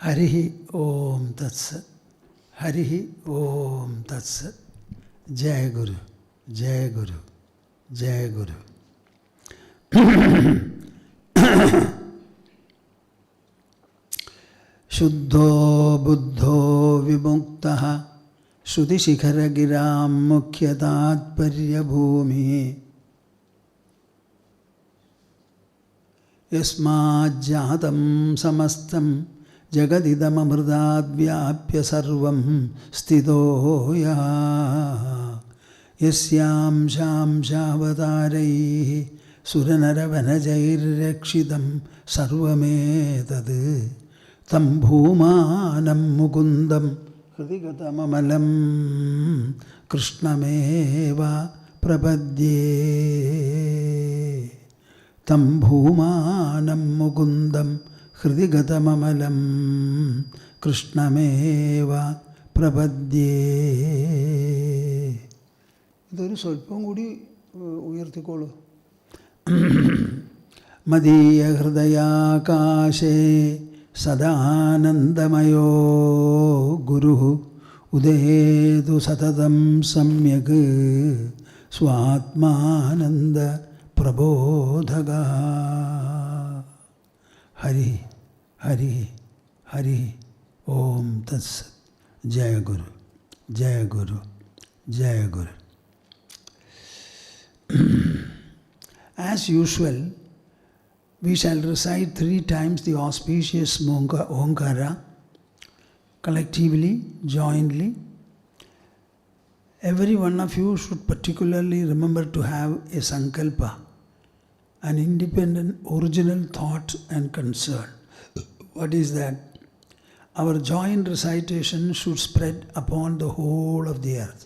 Harihi Om Tatsat. Harihi Om Tatsat. Jai Guru, Jai Guru, Jai Guru. Shuddho Buddho Vimuktaha Shruti Shikhara Giram Mukhyatat Paryabhumi Yasmad Jatam Samastam Jagadidam Amrdat Vyapya Sarvam Stito Ya Yasyam Sham Shavataraihi Suranaravanajairakshidam Sarvametad Tam Bhoomanam Mukundam Hridigatamalam Krishnameva Prapadye Tam Bhoomanam Mukundam Hridigatamalam Krishnameva Prapadye. ഇതൊരു സ്വല്പം കൂടി ഉയർത്തിക്കോളൂ. മദീയ ഹൃദയാകാശേ സദാനന്ദമയോ ഗുരു ഉദേതു സതതം സമ്യക് സ്വാത്മാനന്ദ പ്രബോധക. ഹരി ഹരി ഹരി ഓം തത്സത്. ജയ ഗുരു, ജയ ഗുരു, ജയ ഗുരു. As usual, we shall recite 3 times the auspicious Omkara, collectively, jointly. Every one of you should particularly remember to have a sankalpa, an independent original thought and concern. What is that? Our joint recitation should spread upon the whole of the earth,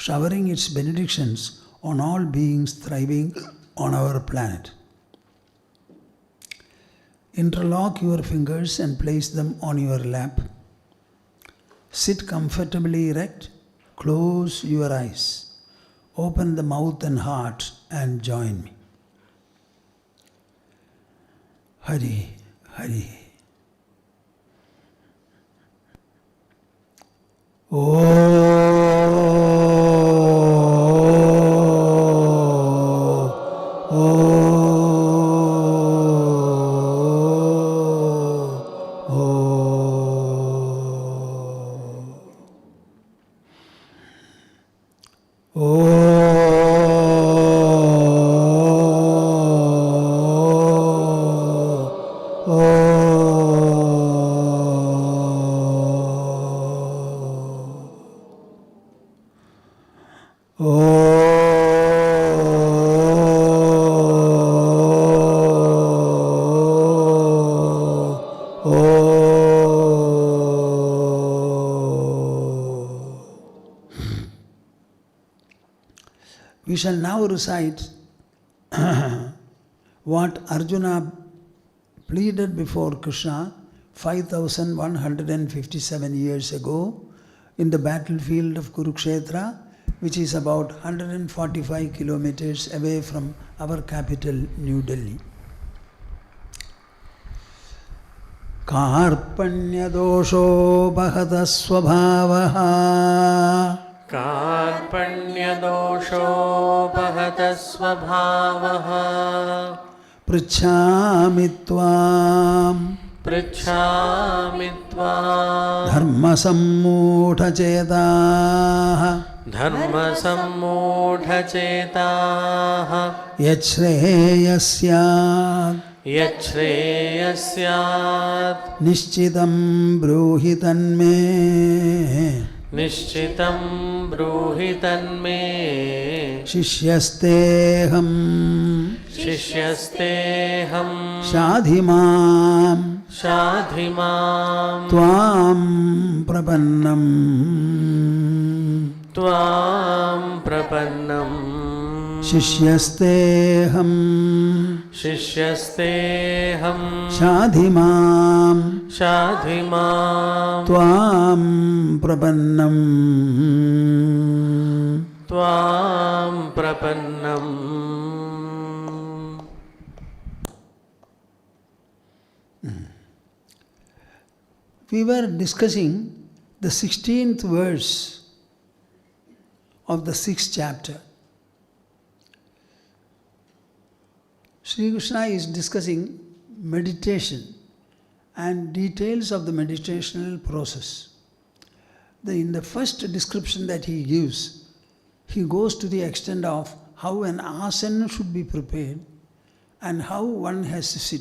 showering its benedictions on all beings thriving on our planet. Interlock your fingers and place them on your lap. Sit comfortably erect, close your eyes, open the mouth and heart and join me. Hari, Hari. We shall now recite what Arjuna pleaded before Krishna 5,157 years ago in the battlefield of Kurukshetra, which is about 145 kilometers away from our capital, New Delhi. Karpanyadosho bhagata svabhavaha कार्पण्यदोषो बहतः स्वभावः पृच्छामि त्वाम् धर्मसम्मूढचेताः यच्छ्रेयस्यात् निश्चितं ब्रूहि तन्मे निश्चितं ब्रूहि तन्मे शिष्यस्तेऽहं शाधि मां त्वां प्रपन्नं शिष्यस्तेऽहं शाधि मां त्वां प्रपन्नम्. We were discussing the 16th verse of the 6th chapter. Sri Krishna is discussing meditation and details of the meditational process. In the first description that he gives, he goes to the extent of how an asana should be prepared and how one has to sit.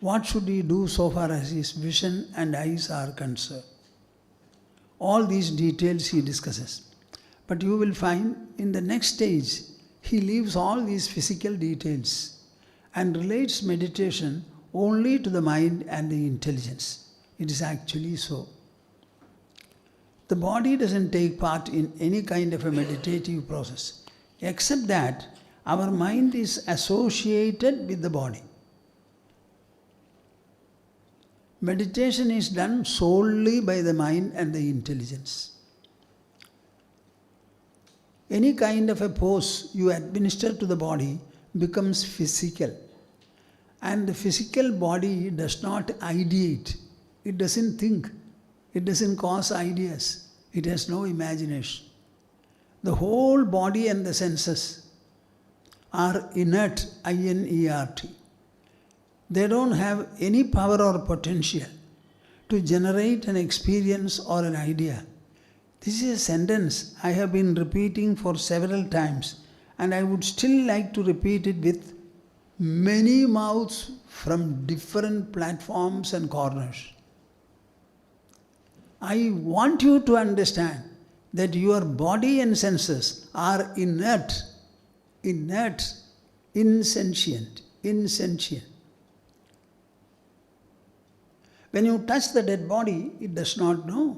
What should he do so far as his vision and eyes are concerned? All these details he discusses. But you will find in the next stage, he leaves all these physical details and relates meditation only to the mind and the intelligence. It is actually so. The body doesn't take part in any kind of a meditative process, except that our mind is associated with the body. Meditation is done solely by the mind and the intelligence. Any kind of a pose you administer to the body becomes physical. And the physical body does not ideate. It doesn't think. It doesn't cause ideas. It has no imagination. The whole body and the senses are inert, I-N-E-R-T. They don't have any power or potential to generate an experience or an idea. This is a sentence I have been repeating for several times, and I would still like to repeat it with many mouths from different platforms and corners. I want you to understand that your body and senses are inert, insentient. When you touch the dead body, it does not know.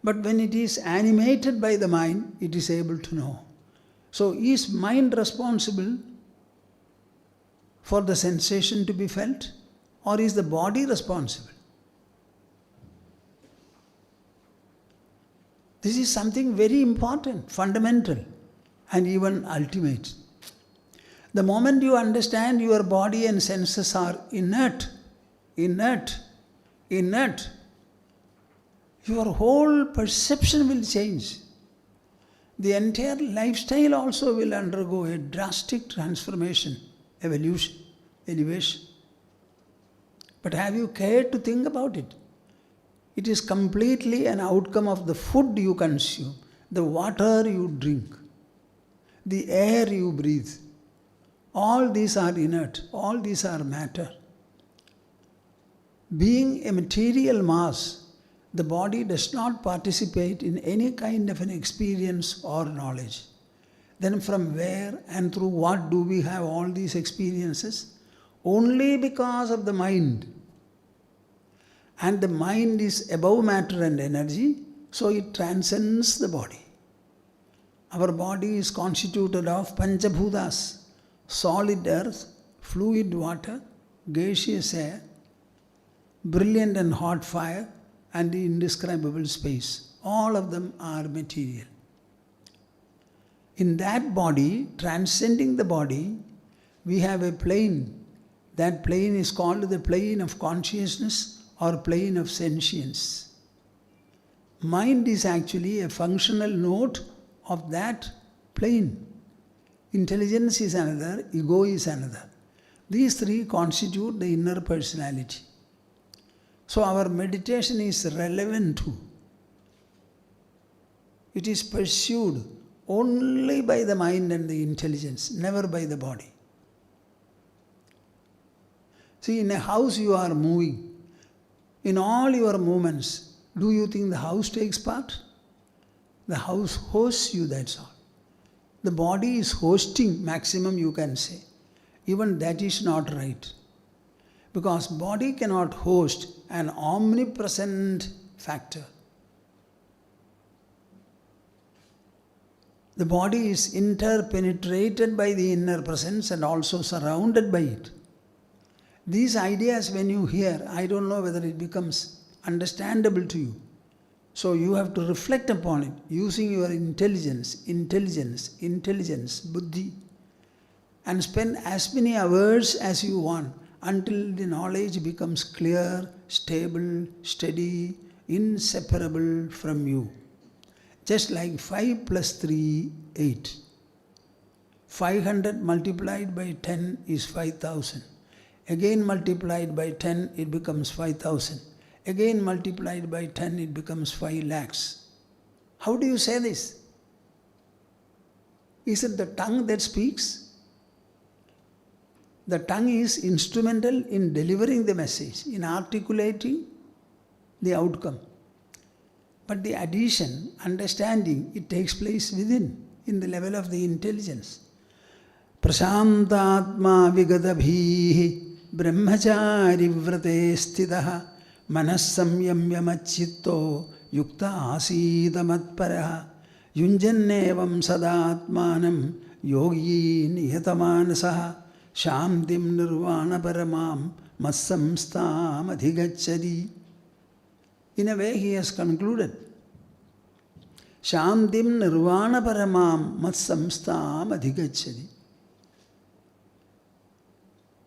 But when it is animated by the mind, it is able to know. So is mind responsible for the sensation to be felt, or is the body responsible? This is something very important, fundamental, and even ultimate. The moment you understand your body and senses are inert, your whole perception will change. The entire lifestyle also will undergo a drastic transformation, evolution, elevation. But have you cared to think about it? It is completely an outcome of the food you consume, the water you drink, the air you breathe. All these are inert, all these are matter. Being a material mass, the body does not participate in any kind of an experience or knowledge. Then from where and through what do we have all these experiences? Only because of the mind. And the mind is above matter and energy, so it transcends the body. Our body is constituted of panchabhutas, solid earth, fluid water, gaseous air, brilliant and hot fire, and the indescribable space. All of them are material. In that body, transcending the body, we have a plane. That plane is called the plane of consciousness or plane of sentience. Mind is actually a functional node of that plane. Intelligence is another, ego is another. These three constitute the inner personality. So our meditation is relevant to. It is pursued only by the mind and the intelligence, never by the body. See, in a house you are moving. In all your movements, do you think the house takes part? The house hosts you, that's all. The body is hosting, maximum you can say. Even that is not right. Because body cannot host an omnipresent factor. The body is interpenetrated by the inner presence and also surrounded by it. These ideas when you hear, I don't know whether it becomes understandable to you. So you have to reflect upon it using your intelligence, buddhi, and spend as many hours as you want until the knowledge becomes clear, stable, steady, inseparable from you. Just like 5 plus 3, 8. 500 multiplied by 10 is 5,000. Again multiplied by 10, it becomes 5,000. Again multiplied by 10, it becomes 5 lakhs. How do you say this? Is it the tongue that speaks? The tongue is instrumental in delivering the message, in articulating the outcome. But the addition, understanding, it takes place within, in the level of the intelligence. Prashantātmā vigadabhīhi brahmachari vrate sthidah manas samyamya macchitto yukta asīda matparaha yunjannevam sadatmanam yogi niyatamanasah shantim nirvana paramam massamstāṃ adhigacchati. In a way he has concluded. Shantim nirvana paramam massamstāṃ adhigacchati.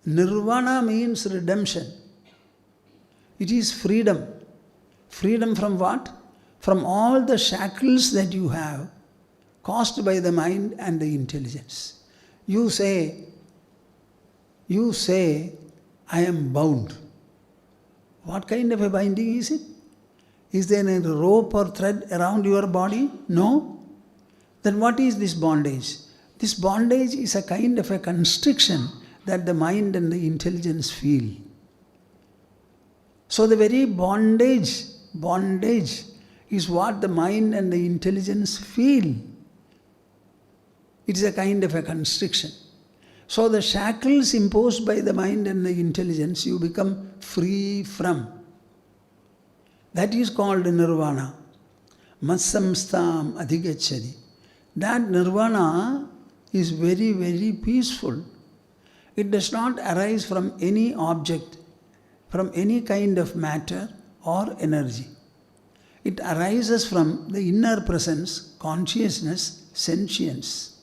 Nirvana means redemption. It is freedom. Freedom from what? From all the shackles that you have caused by the mind and the intelligence. You say, I am bound. What kind of a binding is it? Is there a rope or thread around your body? No. Then what is this bondage? This bondage is a kind of a constriction that the mind and the intelligence feel. So the very bondage is what the mind and the intelligence feel. It is a kind of a constriction. So the shackles imposed by the mind and the intelligence, you become free from. That is called Nirvana. Massamstāṃ adhigacchati. That Nirvana is very, very peaceful. It does not arise from any object, from any kind of matter or energy. It arises from the inner presence, consciousness, sentience.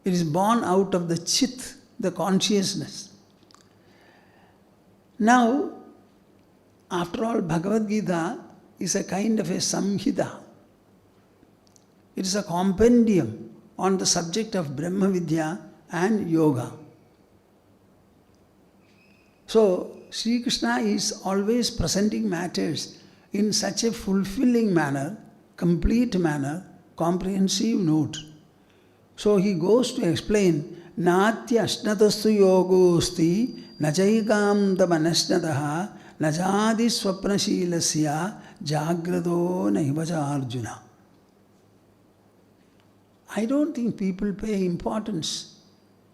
It is born out of the chit, the consciousness. Now, after all, Bhagavad Gita is a kind of a samhita. It is a compendium on the subject of Brahma Vidya and yoga. So, Sri Krishna is always presenting matters in such a fulfilling manner, complete manner, comprehensive note. So he goes to explain, Natya ashnatastu yogosti najaikam tamanashnataha najadi swapnashilasya jagrado naivaja Arjuna. I don't think people pay importance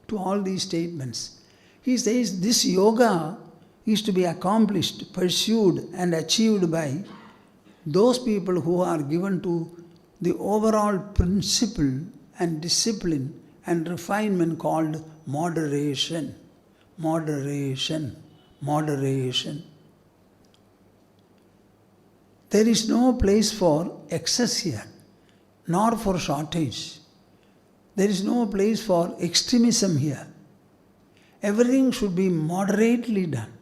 to all these statements. He says this yoga is to be accomplished, pursued and achieved by those people who are given to the overall principle and discipline and refinement called moderation. Moderation. Moderation. There is no place for excess here, nor for shortage. There is no place for extremism here. Everything should be moderately done.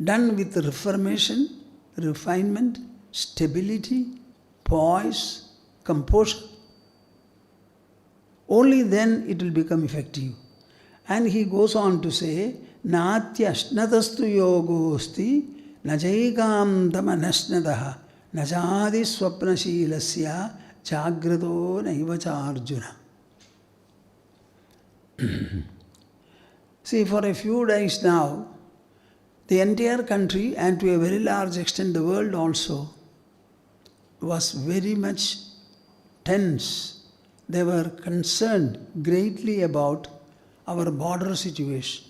Done with reformation, refinement, stability, poise, composure. Only then it will become effective. And he goes on to say, Natya ashnatastu yogosti najaikam tamanashnataha najadi swapnashilasya jagrado naivacha Arjuna. See, for a few days now, the entire country and to a very large extent the world also was very much tense. They were concerned greatly about our border situation.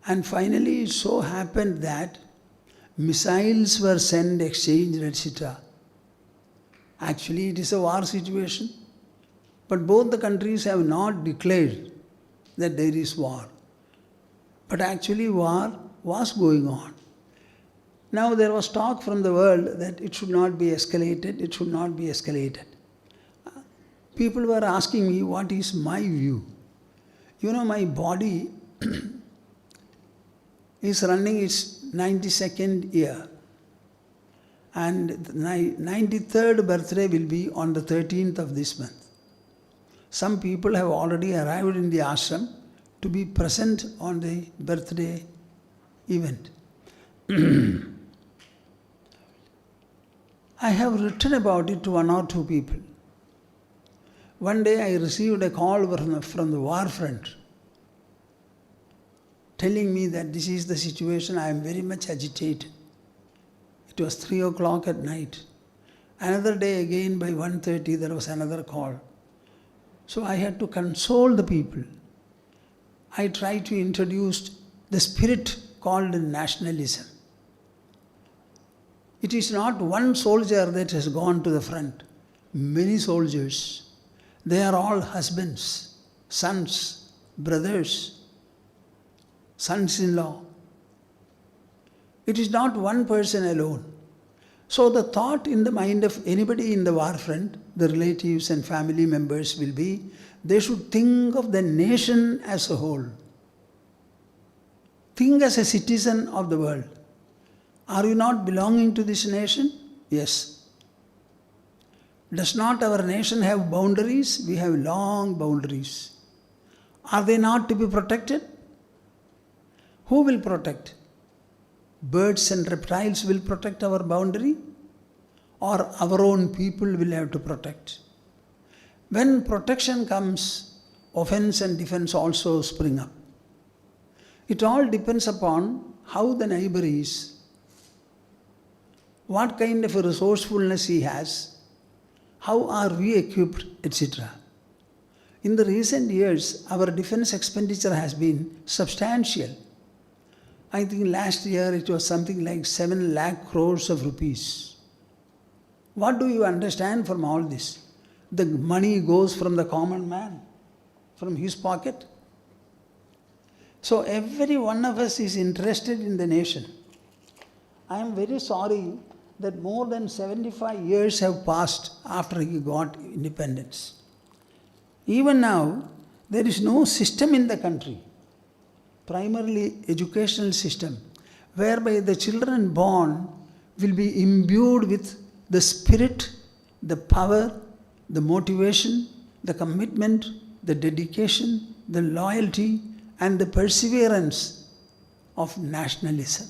And finally it so happened that missiles were sent, exchanged, etc. Actually it is a war situation, but both the countries have not declared that there is war. But actually war was going on. Now there was talk from the world that it should not be escalated, it should not be escalated. People were asking me what is my view. You know, my body is running its 92nd year. And the 93rd birthday will be on the 13th of this month. Some people have already arrived in the ashram to be present on the birthday event. I have written about it to one or two people. One day I received a call from the war front telling me that this is the situation, I am very much agitated. It was 3 o'clock at night. Another day again by 1:30 there was another call. So I had to console the people. I tried to introduce the spirit called nationalism. It is not one soldier that has gone to the front. Many soldiers. They are all husbands, sons, brothers, sons-in-law. It is not one person alone. So the thought in the mind of anybody in the war front, the relatives and family members will be, they should think of the nation as a whole. Think as a citizen of the world. Are you not belonging to this nation? Yes. Does not our nation have boundaries? We have long boundaries. Are they not to be protected? Who will protect? Birds and reptiles will protect our boundary? Or our own people will have to protect? When protection comes, offense and defense also spring up. It all depends upon how the neighbor is, what kind of a resourcefulness he has, how are we equipped, etc. In the recent years, our defense expenditure has been substantial. I think last year it was something like 7 lakh crores of rupees. What do you understand from all this? The money goes from the common man, from his pocket. So every one of us is interested in the nation. I am very sorry that more than 75 years have passed after he got independence. Even now, there is no system in the country, primarily educational system, whereby the children born will be imbued with the spirit, the power, the motivation, the commitment, the dedication, the loyalty, and the perseverance of nationalism.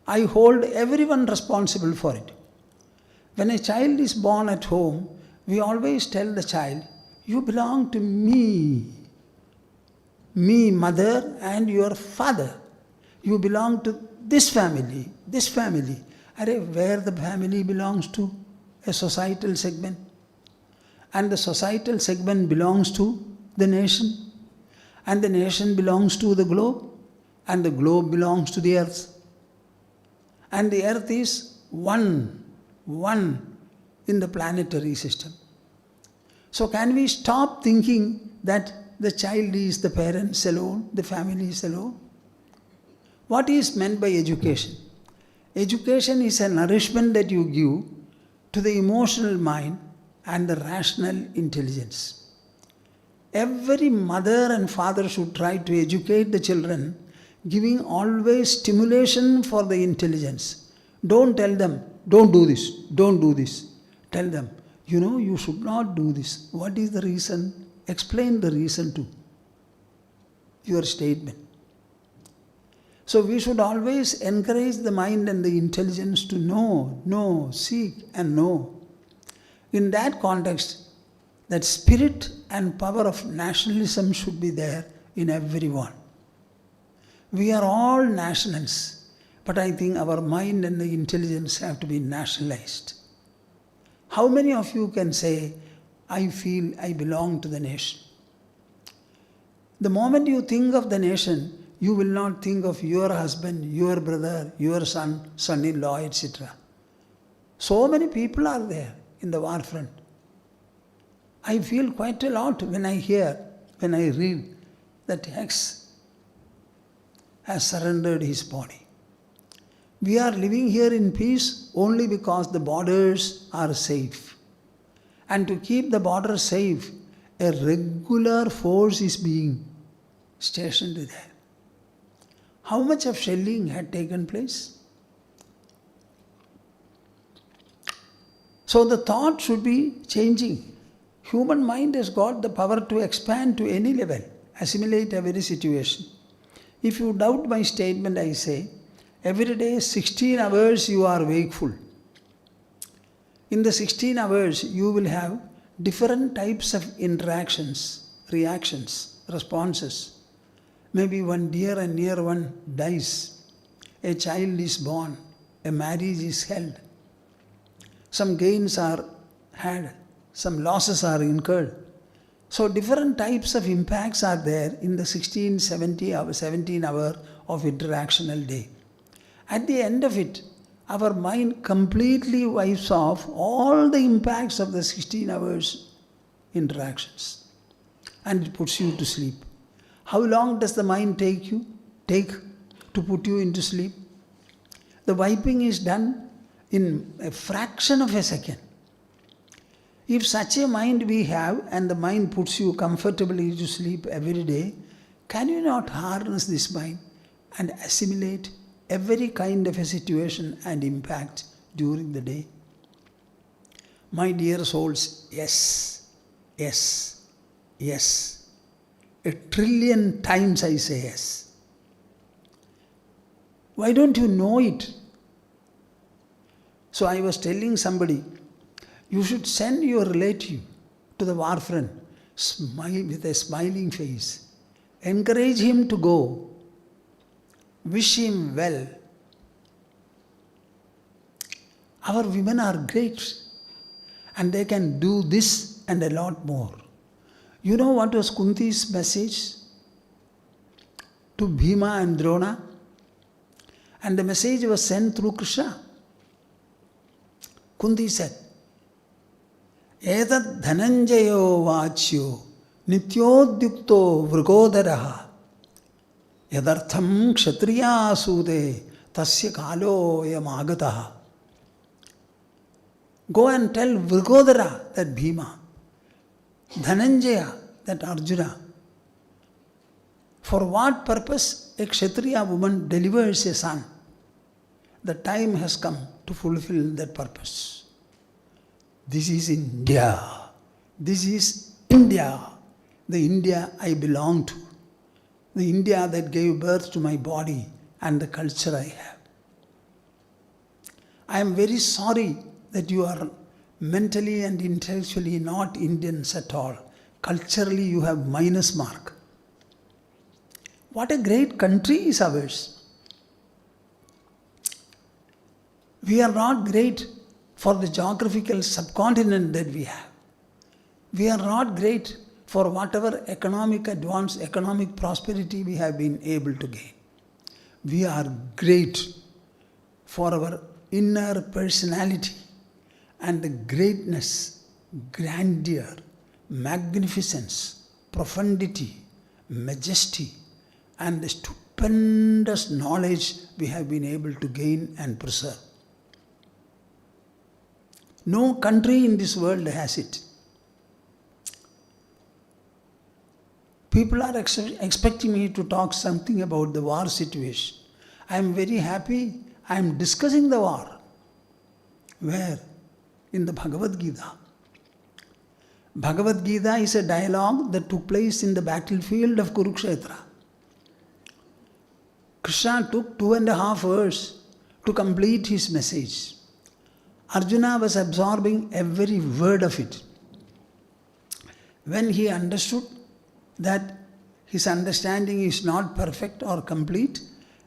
I hold everyone responsible for it. When a child is born at home, we always tell the child, you belong to me. Me, mother, and your father. You belong to this family, this family. Where the family belongs to? A societal segment. And the societal segment belongs to the nation. And the nation belongs to the globe. And the globe belongs to the earth. And the earth is one in the planetary system. So can we stop thinking that the child is the parents alone, the family is alone? What is meant by education? Education is a nourishment that you give to the emotional mind and the rational intelligence. Every mother and father should try to educate the children, giving always stimulation for the intelligence. Don't tell them, don't do this, don't do this. Tell them, you should not do this. What is the reason? Explain the reason to your statement. So we should always encourage the mind and the intelligence to know, seek and know. In that context, that spirit and power of nationalism should be there in everyone. We are all nationals, but I think our mind and the intelligence have to be nationalized. How many of you can say, I feel I belong to the nation? The moment you think of the nation, you will not think of your husband, your brother, your son, son-in-law, etc. So many people are there in the war front. I feel quite a lot when I read that X has surrendered his body. We are living here in peace only because the borders are safe. And to keep the borders safe, a regular force is being stationed there. how much of shelling had taken place? So the thought should be changing. Human mind has got the power to expand to any level, assimilate every situation. If you doubt my statement, I say, every day 16 hours you are wakeful. In the 16 hours you will have different types of interactions, reactions, responses. Maybe one dear and near one dies, a child is born, a marriage is held. Some gains are had, some losses are incurred. So different types of impacts are there in the 17 hour of interactional day. At the end of it, our mind completely wipes off all the impacts of the 16 hours interactions and it puts you to sleep. How long does the mind take to put you into sleep? The wiping is done in a fraction of a second. If such a mind we have and the mind puts you comfortably to sleep every day, can you not harness this mind and assimilate every kind of a situation and impact during the day? My dear souls, yes, yes, yes. 1 trillion times I say yes. Why don't you know it? So I was telling somebody, you should send your relative to the war front, smile with a smiling face. Encourage him to go. Wish him well. Our women are great and they can do this and a lot more. You know what was Kunti's message to Bhima and Drona? And the message was sent through Krishna. Kunti said, Etat dhananjayo vachyo nityodyukto vrigodaraha yadartham kshatriya sude tasya kalo yamagataha. Go and tell Vrigodara, that Bhima, Dhananjaya, that Arjuna, for what purpose a Kshatriya woman delivers a son? The time has come to fulfill that purpose. This is India. This is India, the India I belong to, the India that gave birth to my body and the culture I have. I am very sorry that you are mentally and intellectually not Indians at all. Culturally you have minus mark. What a great country is ours. We are not great for the geographical subcontinent that we have. We are not great for whatever economic advance, economic prosperity we have been able to gain. We are great for our inner personality and the greatness, grandeur, magnificence, profundity, majesty, and the stupendous knowledge we have been able to gain and preserve. No country in this world has it. People are expecting me to talk something about the war situation. I am very happy. I am discussing the war. Where? In the Bhagavad Gita. Bhagavad Gita is a dialogue that took place in the battlefield of Kurukshetra. Krishna took 2.5 hours to complete his message. Arjuna was absorbing every word of it. When he understood that his understanding is not perfect or complete,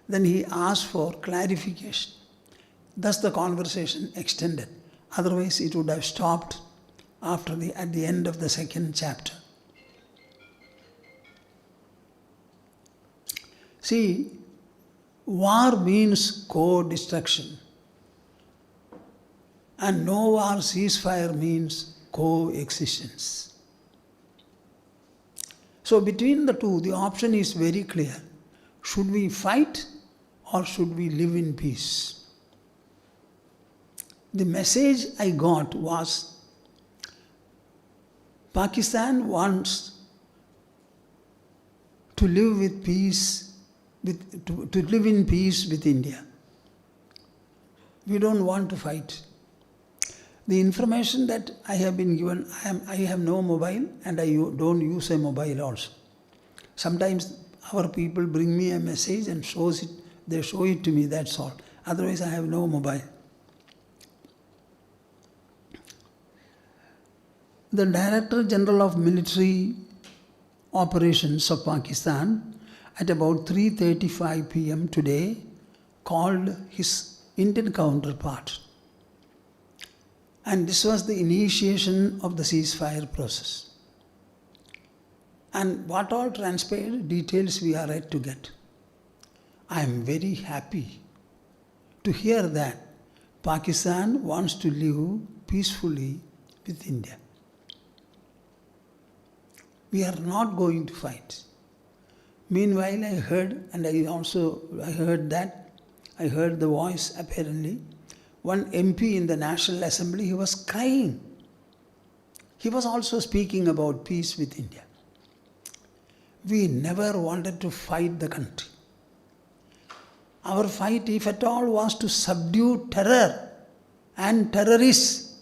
then he asked for clarification. Thus the conversation extended. Otherwise it would have stopped at the end of the 2nd chapter. See, war means co-destruction. And no war ceasefire means coexistence. So between the two, the option is very clear. Should we fight or should we live in peace? The message I got was, Pakistan wants to live with peace to live in peace with India. We don't want to fight. The information that I have been given, I have no mobile and I don't use a mobile also. Sometimes our people bring me a message and they show it to me, that's all. Otherwise I have no mobile. The Director General of Military Operations of Pakistan at about 3:35 p.m. today called his Indian counterpart. And this was the initiation of the ceasefire process. And what all transpired, details we are yet to get. I am very happy to hear that Pakistan wants to live peacefully with India. We are not going to fight. Meanwhile, I heard the voice apparently. One MP in the National Assembly, he was crying. He was also speaking about peace with India. We never wanted to fight the country. Our fight, if at all, was to subdue terror and terrorists.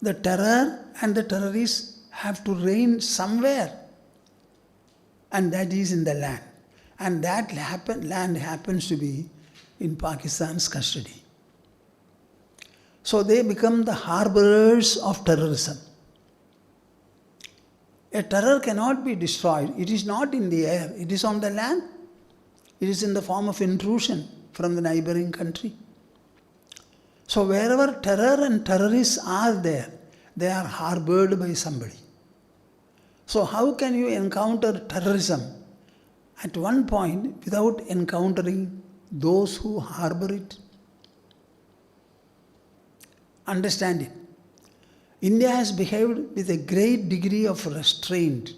The terror and the terrorists have to reign somewhere, and that is in the land. And that land happens to be in Pakistan's custody. So they become the harborers of terrorism. A terror cannot be destroyed. It is not in the air, it is on the land. It is in the form of intrusion from the neighboring country. So wherever terror and terrorists are there, they are harbored by somebody. So how can you encounter terrorism at one point without encountering those who harbor it? Understand it. India has behaved with a great degree of restraint.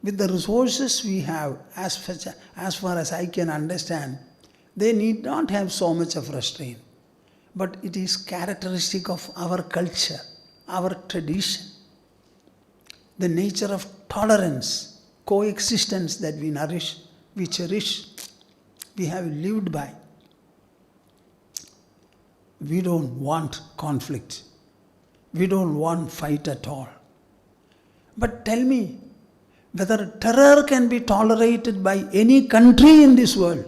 With the resources we have, as far as I can understand, they need not have so much of restraint. But it is characteristic of our culture, our tradition, the nature of tolerance, coexistence that we nourish, we cherish, we have lived by. We don't want conflict. We don't want fight at all. But tell me, whether terror can be tolerated by any country in this world.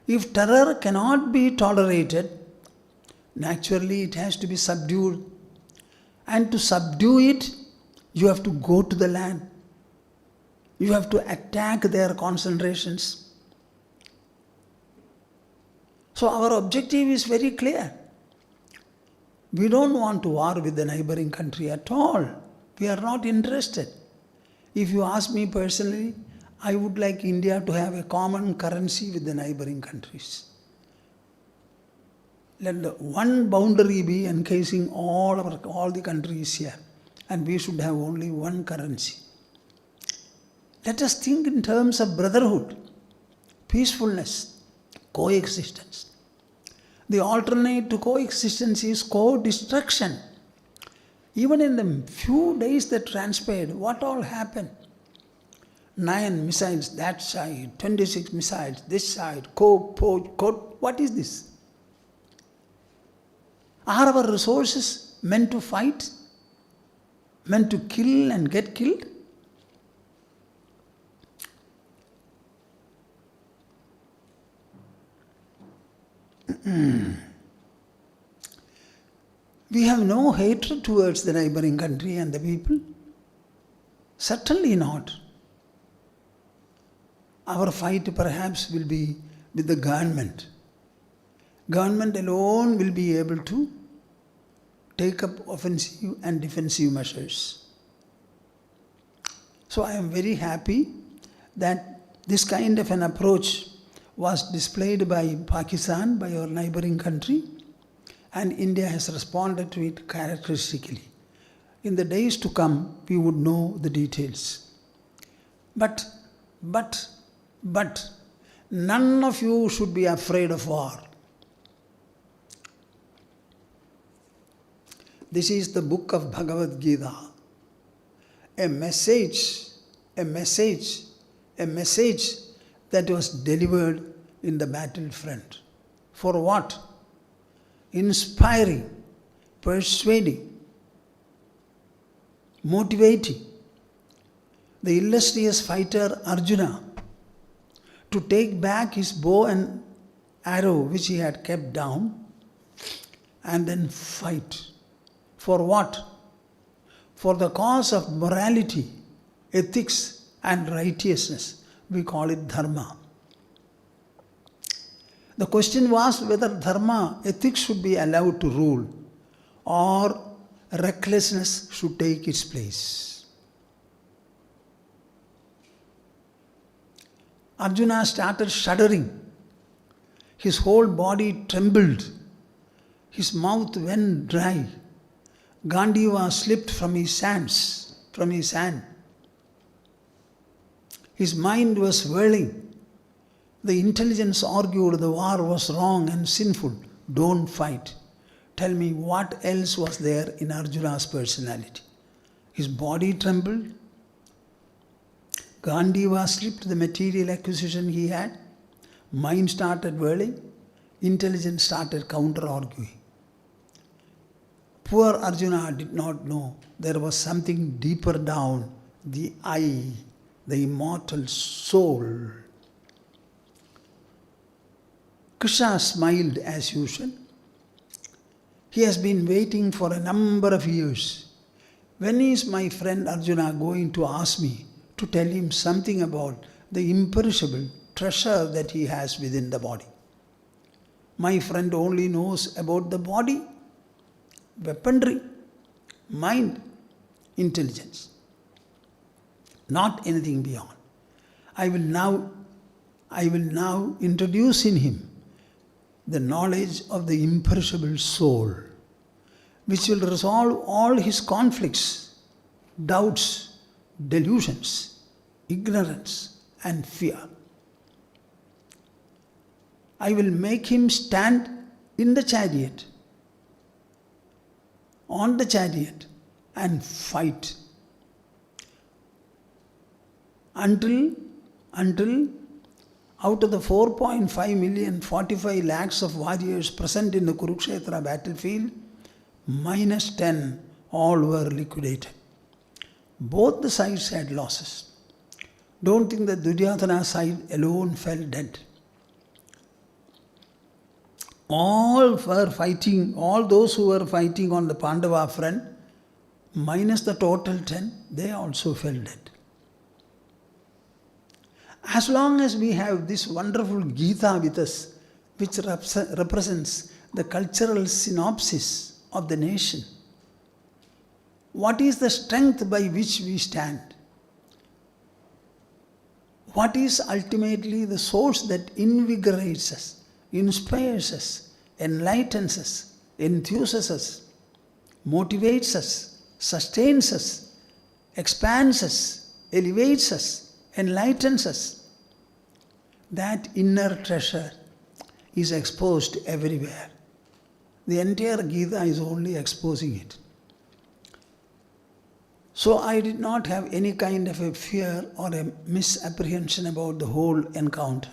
If terror cannot be tolerated, naturally it has to be subdued. And to subdue it, you have to go to the land. You have to attack their concentrations. So our objective is very clear. We don't want to war with the neighboring country at all. We are not interested. If you ask me personally, I would like India to have a common currency with the neighboring countries. Let the one boundary be encasing all the countries here, and we should have only one currency. Let us think in terms of brotherhood, peacefulness, coexistence. The alternate to coexistence is co-destruction. Even in the few days that transpired, what all happened? 9 missiles that side, 26 missiles this side, what is this? Are our resources meant to fight? Meant to kill and get killed? We have no hatred towards the neighboring country and the people. Certainly not. Our fight perhaps will be with the government. Government alone will be able to take up offensive and defensive measures. So I am very happy that this kind of an approach was displayed by Pakistan, by our neighboring country, and India has responded to it characteristically. In the days to come, we would know the details. But none of you should be afraid of war. This is the book of Bhagavad Gita, a message a message that was delivered in the battlefront. For what? Inspiring, persuading, motivating the illustrious fighter Arjuna to take back his bow and arrow which he had kept down and then fight. For what? For the cause of morality, ethics and righteousness. We call it dharma. The question was whether dharma, ethics should be allowed to rule or recklessness should take its place. Arjuna started shuddering. His whole body trembled. His mouth went dry. Gandiva slipped from his hand. His mind was whirling. The intelligence argued the war was wrong and sinful. Don't fight. Tell me what else was there in Arjuna's personality. His body trembled. Gandiva slipped the material acquisition he had. Mind started whirling. Intelligence started counter-arguing. Poor Arjuna did not know there was something deeper down, the I, the immortal soul. Krishna smiled as usual. He has been waiting for a number of years. When is my friend Arjuna going to ask me to tell him something about the imperishable treasure that he has within the body? My friend only knows about the body, weaponry, mind, intelligence, not anything beyond. I will now introduce in him the knowledge of the imperishable soul, which will resolve all his conflicts, doubts, delusions, ignorance and fear. I will make him stand in the chariot, on the chariot and fight until out of the 4.5 million, 45 lakhs of warriors present in the Kurukshetra battlefield, minus 10 all were liquidated. Both the sides had losses. Don't think that Duryodhana's side alone fell dead. All those who were fighting on the Pandava front, minus the total 10, they also fell dead. As long as we have this wonderful Gita with us, which represents the cultural synopsis of the nation, what is the strength by which we stand? What is ultimately the source that invigorates us, inspires us, enlightens us, enthuses us, motivates us, sustains us, expands us, elevates us, enlightens us? That inner treasure is exposed everywhere. The entire Gita is only exposing it. So I did not have any kind of a fear or a misapprehension about the whole encounter.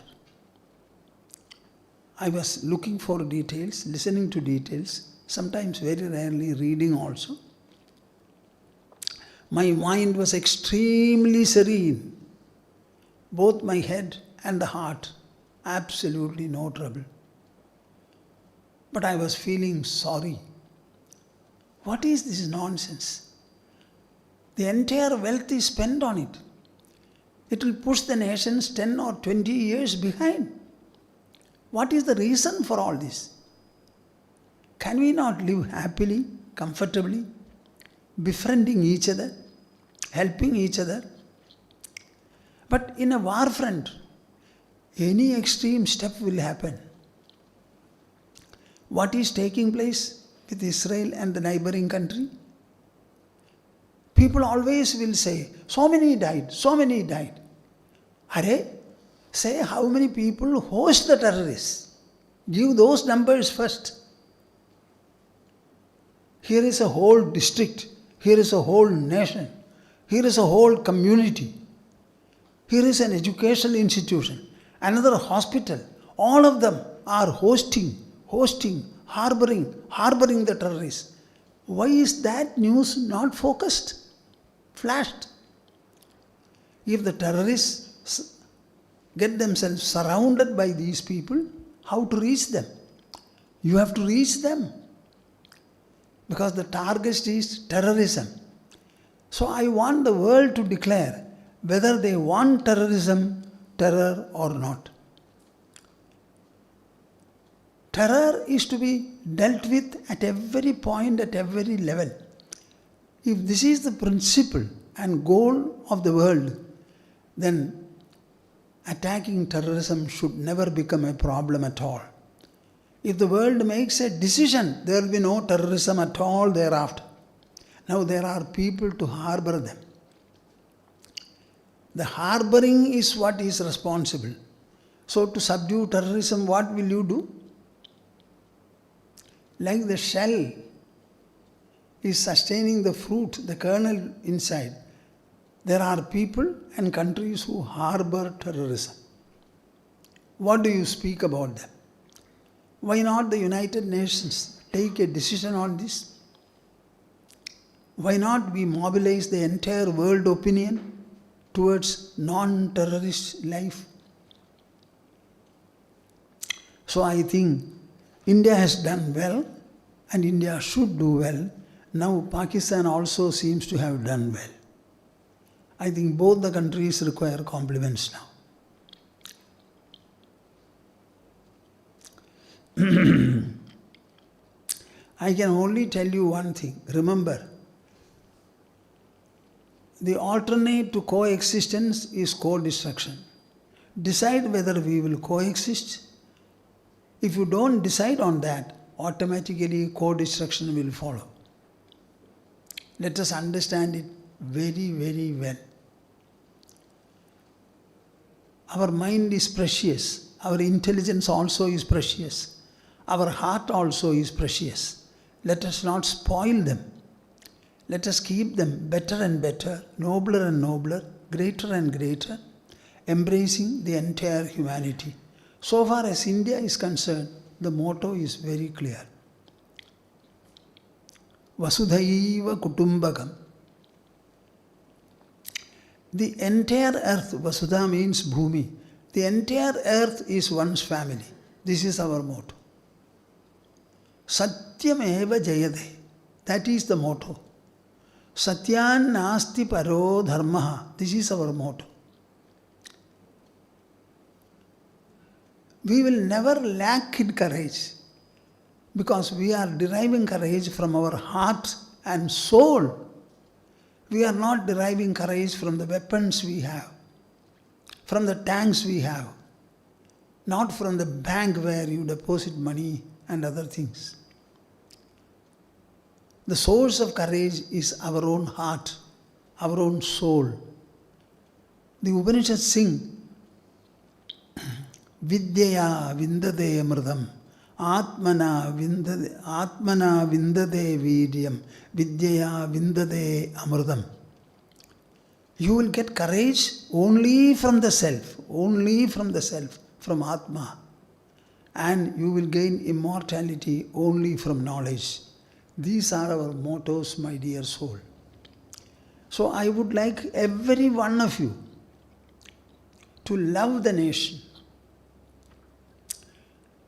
I was looking for details, listening to details, sometimes very rarely reading also. My mind was extremely serene. Both my head and the heart, absolutely no trouble. But I was feeling sorry. What is this nonsense? The entire wealth is spent on it. It will push the nations 10 or 20 years behind. What is the reason for all this? Can we not live happily, comfortably, befriending each other, helping each other? But in a war front, any extreme step will happen. What is taking place with Israel and the neighboring country? People always will say, so many died, so many died. Arey, say how many people host the terrorists. Give those numbers first. Here is a whole district, here is a whole nation, here is a whole community Here is an educational institution, another hospital. All of them are hosting, harboring the terrorists. Why is that news not focused, flashed? If the terrorists get themselves surrounded by these people, how to reach them? You have to reach them. Because the target is terrorism. So I want the world to declare whether they want terror or not. Terror is to be dealt with at every point, at every level. If this is the principle and goal of the world, then attacking terrorism should never become a problem at all. If the world makes a decision, there will be no terrorism at all thereafter. Now there are people to harbor them. The harboring is what is responsible. So to subdue terrorism, what will you do? Like the shell is sustaining the fruit, the kernel inside. There are people and countries who harbor terrorism. What do you speak about them? Why not the United Nations take a decision on this? Why not we mobilize the entire world opinion towards non-terrorist life? So I think India has done well and India should do well. Now Pakistan also seems to have done well. I think both the countries require compliments now. I can only tell you one thing. Remember, the alternate to coexistence is co-destruction. Decide whether we will coexist. If you don't decide on that, automatically co-destruction will follow. Let us understand it very, very well. Our mind is precious. Our intelligence also is precious. Our heart also is precious. Let us not spoil them. Let us keep them better and better, nobler and nobler, greater and greater, embracing the entire humanity. So far as India is concerned, the motto is very clear. Vasudhaiva Kutumbakam. The entire earth, Vasudha means Bhumi, the entire earth is one's family. This is our motto. Satyam eva jayate. That is the motto. Satyan nasti paro dharmaha. This is our motto. We will never lack in courage because we are deriving courage from our heart and soul. We are not deriving courage from the weapons we have, from the tanks we have, not from the bank where you deposit money and other things. The source of courage is our own heart, our own soul. The Upanishads sing, Vidyaya vindade amridam, Atmana vindade vidyam, Vidyaya vindade amridam. You will get courage only from the self, from Atma. And you will gain immortality only from knowledge. These are our mottos, my dear soul. So I would like every one of you to love the nation,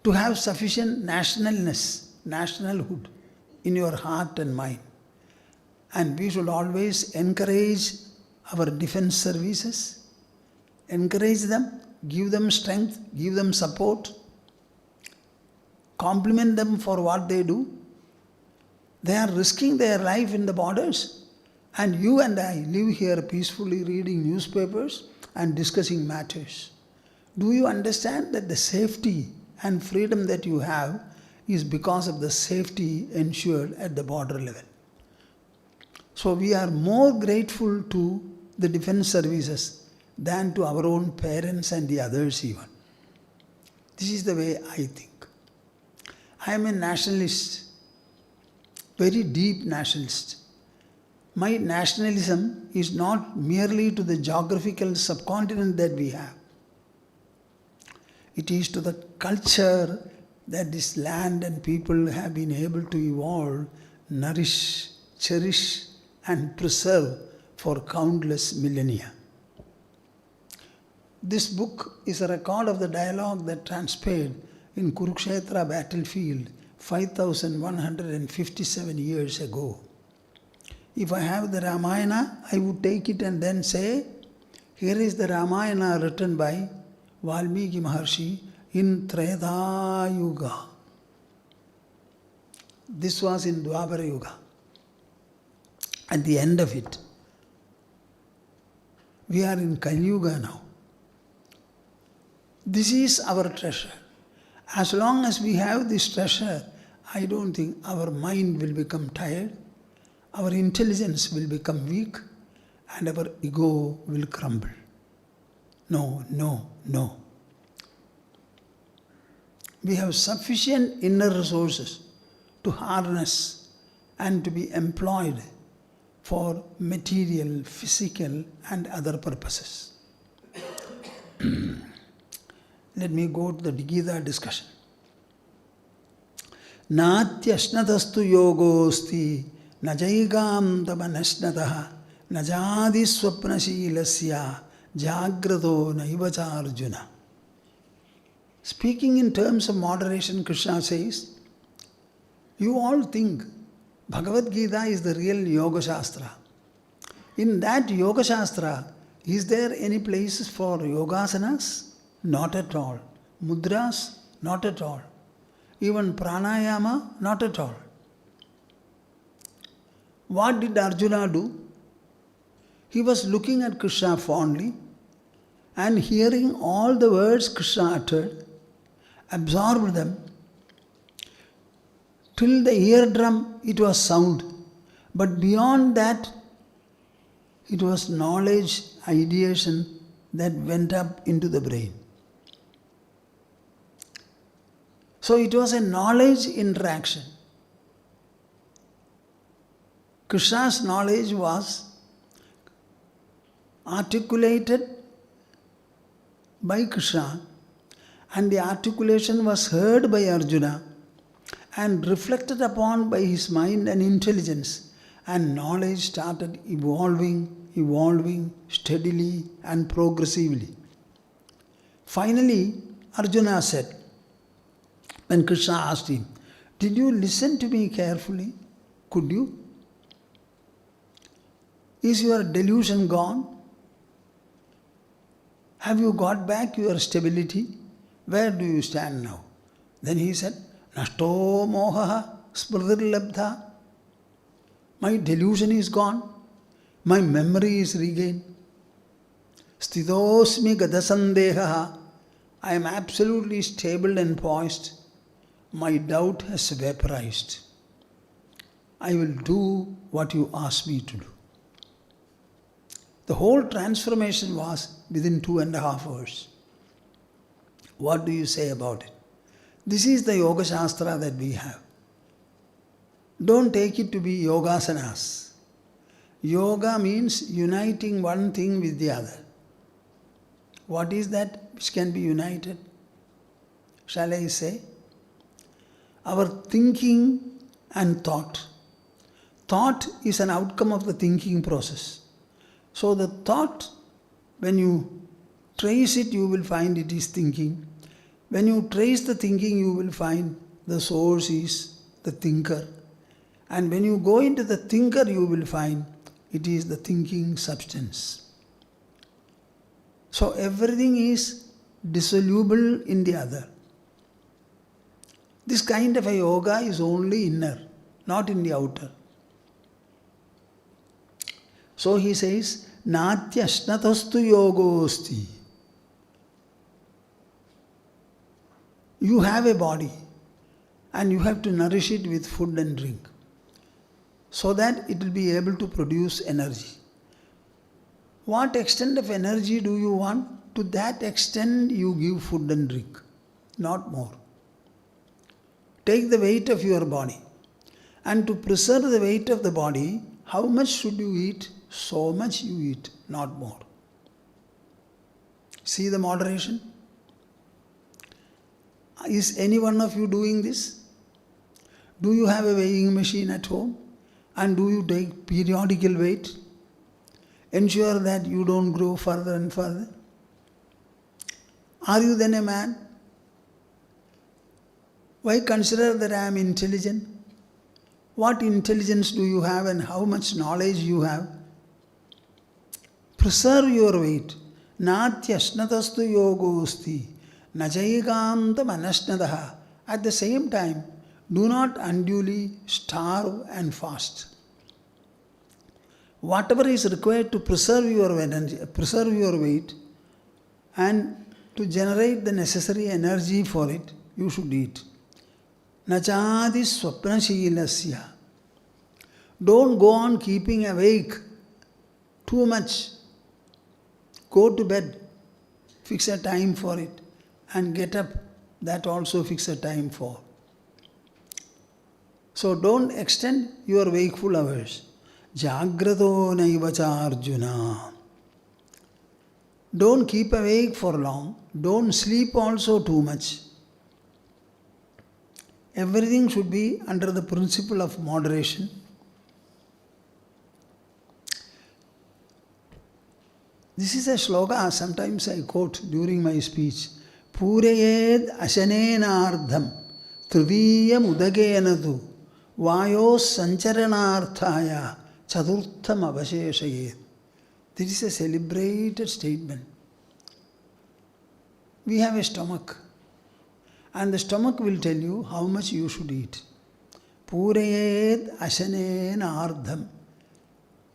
to have sufficient nationalhood in your heart and mind. And we should always encourage our defense services, encourage them, give them strength, give them support, compliment them for what they do. They are risking their life in the borders. And you and I live here peacefully reading newspapers and discussing matters. Do you understand that the safety and freedom that you have is because of the safety ensured at the border level? So we are more grateful to the defense services than to our own parents and the others even. This is the way I think. I am a nationalist, very deep nationalist. My nationalism is not merely to the geographical subcontinent that we have. It is to the culture that this land and people have been able to evolve, nourish, cherish and preserve for countless millennia. This book is a record of the dialogue that transpired in Kurukshetra battlefield 5,157 years ago. If I have the Ramayana, I would take it and then say, here is the Ramayana written by Valmiki Maharshi in Treta Yuga. This was in Dwapara Yuga. At the end of it, we are in Kali Yuga now. This is our treasure. As long as we have this treasure, I don't think our mind will become tired, our intelligence will become weak, and our ego will crumble. No, no, no. We have sufficient inner resources to harness and to be employed for material, physical and other purposes. Let me go to the Gita discussion. Natyashnatastu yogosti najaigam tamanashnataha najadi swapnashilasya jagrato naivacha Arjuna. Speaking in terms of moderation, Krishna says, you all think Bhagavad Gita is the real Yoga Shastra. In that Yoga Shastra, is there any places for yogasanas? Not at all. Mudras? Not at all. Even pranayama? Not at all. What did Arjuna do? He was looking at Krishna fondly and hearing all the words Krishna uttered, absorbed them. Till the eardrum it was sound, but beyond that it was knowledge, ideation that went up into the brain. So it was a knowledge interaction. Krishna's knowledge was articulated by Krishna, and the articulation was heard by Arjuna and reflected upon by his mind and intelligence, and knowledge started evolving steadily and progressively. Finally, Arjuna said, when Krishna asked him, did you listen to me carefully? Could you? Is your delusion gone? Have you got back your stability? Where do you stand now? Then he said, Nashto mohaha smritirlabdha. My delusion is gone. My memory is regained. Sthitosmi gadasandehaha. I am absolutely stable and poised. My doubt has vaporized. I will do what you ask me to do. The whole transformation was within 2.5 hours. What do you say about it? This is the Yoga Shastra that we have. Don't take it to be yogasanas. Yoga means uniting one thing with the other. What is that which can be united? Shall I say? Our thinking and thought. Thought is an outcome of the thinking process. So the thought, when you trace it, you will find it is thinking. When you trace the thinking, you will find the source is the thinker. And when you go into the thinker, you will find it is the thinking substance. So everything is dissoluble in the other. This kind of a yoga is only inner, not in the outer. So he says, Natyashnatastu yogosti. You have a body and you have to nourish it with food and drink so that it will be able to produce energy. What extent of energy do you want? To that extent you give food and drink, not more. Take the weight of your body, and to preserve the weight of the body, how much should you eat? So much you eat, not more. See the moderation? Is any one of you doing this? Do you have a weighing machine at home? And do you take periodical weight? Ensure that you don't grow further and further. Are you then a man? Why consider that I am intelligent? What intelligence do you have and how much knowledge you have? Preserve your weight. Natyashnatastu yogosti nachaikantam anashnadaha. At the same time, do not unduly starve and fast. Whatever is required to preserve your energy, preserve your weight, and to generate the necessary energy for it, you should eat. Nachadi swapnashilasya. Don't go on keeping awake too much. Go to bed, fix a time for it, and get up, that also fix a time for. So don't extend your wakeful hours. Jagrato naivacha Arjuna. Don't keep awake for long. Don't sleep also too much. Everything should be under the principle of moderation. This is a sloka sometimes I quote during my speech. Purayed ashanenardham triviyam udagenadu vayos sancharanarthaya chaturtham avasheshayed. This is a celebrated statement. We have a stomach, and the stomach will tell you how much you should eat. Purayed ashanenardham.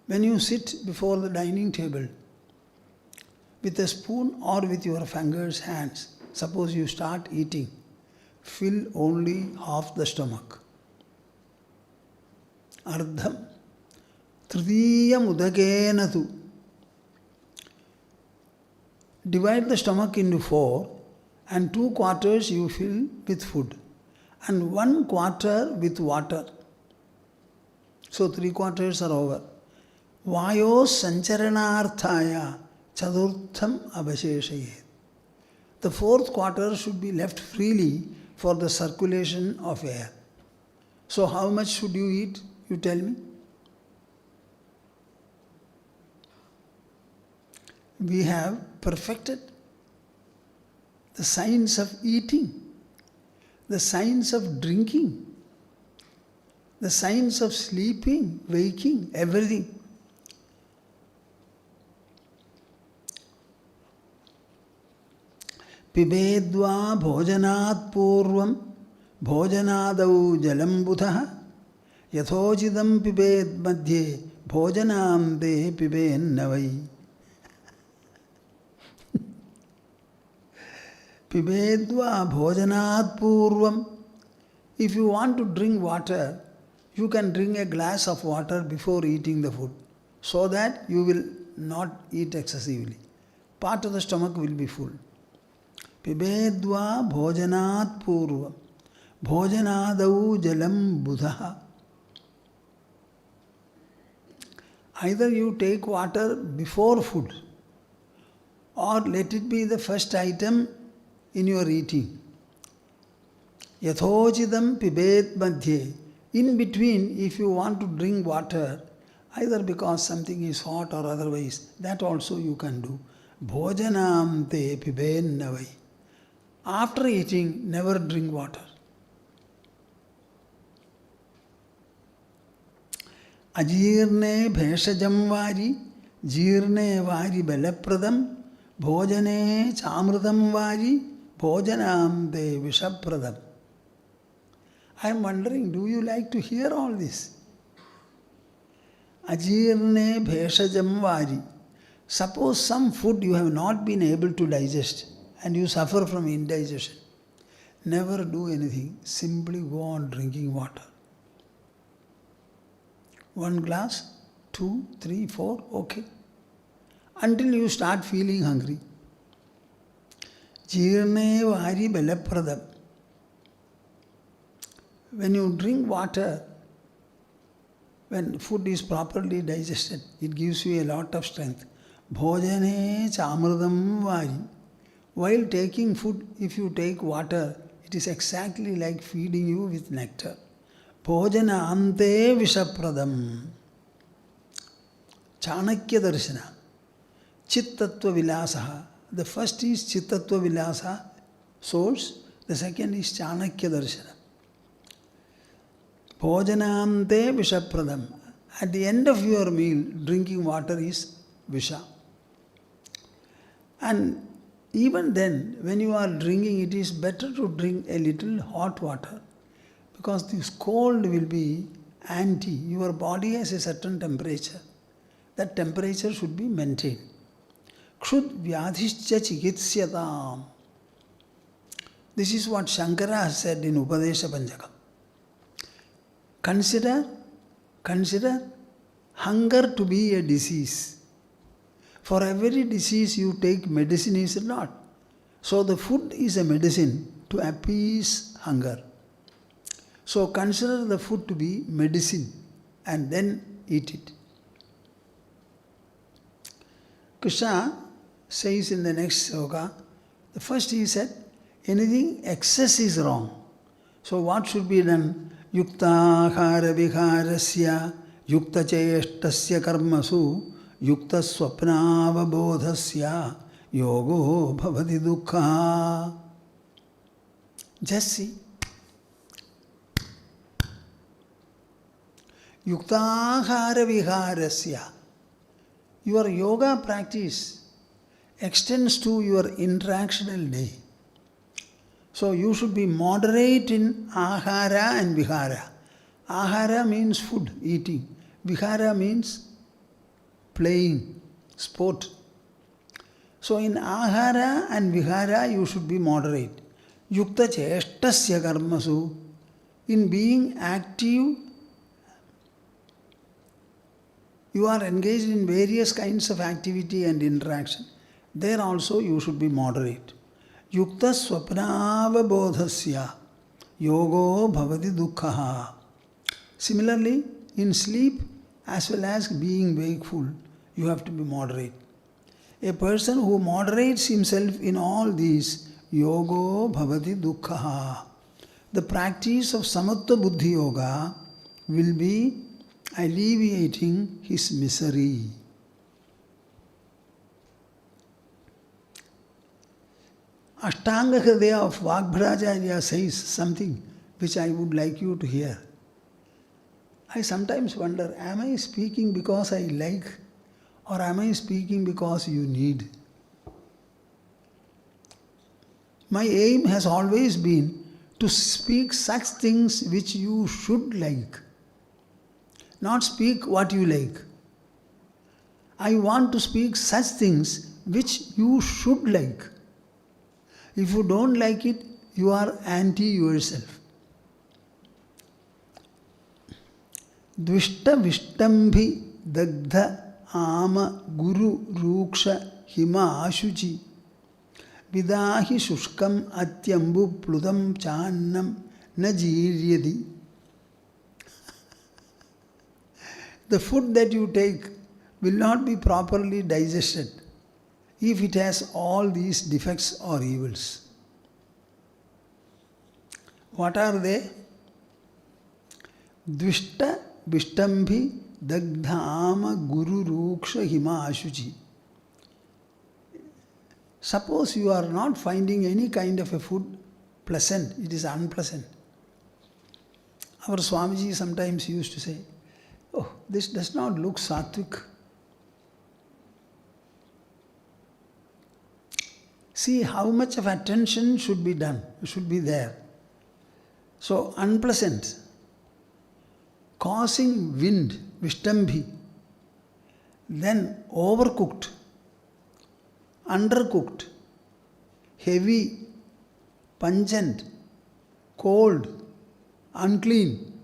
When you sit before the dining table, with a spoon or with your fingers, hands, suppose you start eating, fill only half the stomach. Ardham. Tridiyam udakenatu. Divide the stomach into 4, and 2 quarters you fill with food, and 1 quarter with water. So 3 quarters are over. Vayos sancharanarthaya chaturtham avasheshayet. The 4th quarter should be left freely for the circulation of air. So how much should you eat? You tell me. We have perfected the science of eating, the science of drinking, the science of sleeping, waking, everything. Pibedva bhojanat purvam bhojanadau jalam butha yathojidam pibed madhye bhojanam de piben navai. Pibedva bhojanat purvam. If you want to drink water, you can drink a glass of water before eating the food, so that you will not eat excessively. Part of the stomach will be full. Pibedva bhojanat purvam bhojanadau jalam buddha. Either you take water before food, or let it be the first item in your eating. Yathochidam pibet madhye. In between, if you want to drink water, either because something is hot or otherwise, that also you can do. Bhojanam te piben navai. After eating, never drink water. Ajirne bheshajam vari, jirne vari balapradam, bhojane chamrutam vari, bhojanam de vishapradam. I am wondering, do you like to hear all this? Ajirne bheshajam vari. Suppose some food you have not been able to digest and you suffer from indigestion. Never do anything. Simply go on drinking water. 1 glass, 2, 3, 4, okay. Until you start feeling hungry. Jirne vari balapradam. When you drink water, when food is properly digested, it gives you a lot of strength. Bhojane chamridam vari. While taking food, if you take water, it is exactly like feeding you with nectar. Bhojana ante vishapradam. Cāṇakyadarśanaṃ. Cittattvavilāsaḥ. The first is cittattvavilāsaḥ, source. The second is cāṇakyadarśanaṃ. Bhojanante vishapradam. At the end of your meal, drinking water is visha. And even then, when you are drinking, it is better to drink a little hot water, because this cold will be anti. Your body has a certain temperature. That temperature should be maintained. Kshud vyadhischa chikitsyataṃ. This is what Shankara has said in Upadeśapañcakaṃ. Consider hunger to be a disease. For every disease you take medicine, is it not? So the food is a medicine to appease hunger. So consider the food to be medicine and then eat it. Krishna says in the next sloka, the first he said, anything excess is wrong. So what should be done? Yuktahara viharasya yukta cheshtasya karmasu yukta swapnavabodhasya yogo bhavati dukkha. Just see. Yuktahara viharasya. Your yoga practice extends to your interactional day. So you should be moderate in ahara and vihara. Ahara means food, eating. Vihara means playing, sport. So in ahara and vihara you should be moderate. Yukta cheshtasya karmasu. In being active, you are engaged in various kinds of activity and interaction. There also you should be moderate. Yukta swapnavabodhasya yogo bhavati dukkha. Similarly, in sleep as well as being wakeful, you have to be moderate. A person who moderates himself in all these, yogo bhavati dukkha. The practice of samatva buddhi yoga will be alleviating his misery. aṣṭāṃgahṛdayaṃ of Vagbharacharya says something which I would like you to hear. I sometimes wonder, am I speaking because I like, or am I speaking because you need? My aim has always been to speak such things which you should like, not speak what you like. I want to speak such things which you should like. If you don't like it, you are anti yourself. Dvishta vishtambhi dagdha ama guru ruksha hima ashuchi vidahi shushkam atyambu pludam channam najiryadi. The food that you take will not be properly digested if it has all these defects or evils. What are they? Dvishta vishtambhi dagdhama guru ruksha hima ashuchi. Suppose you are not finding any kind of a food pleasant, it is unpleasant. Our Swamiji sometimes used to say, oh, this does not look sattvic. See how much of attention should be done, should be there. So unpleasant, causing wind, vishtambhi, then overcooked, undercooked, heavy, pungent, cold, unclean.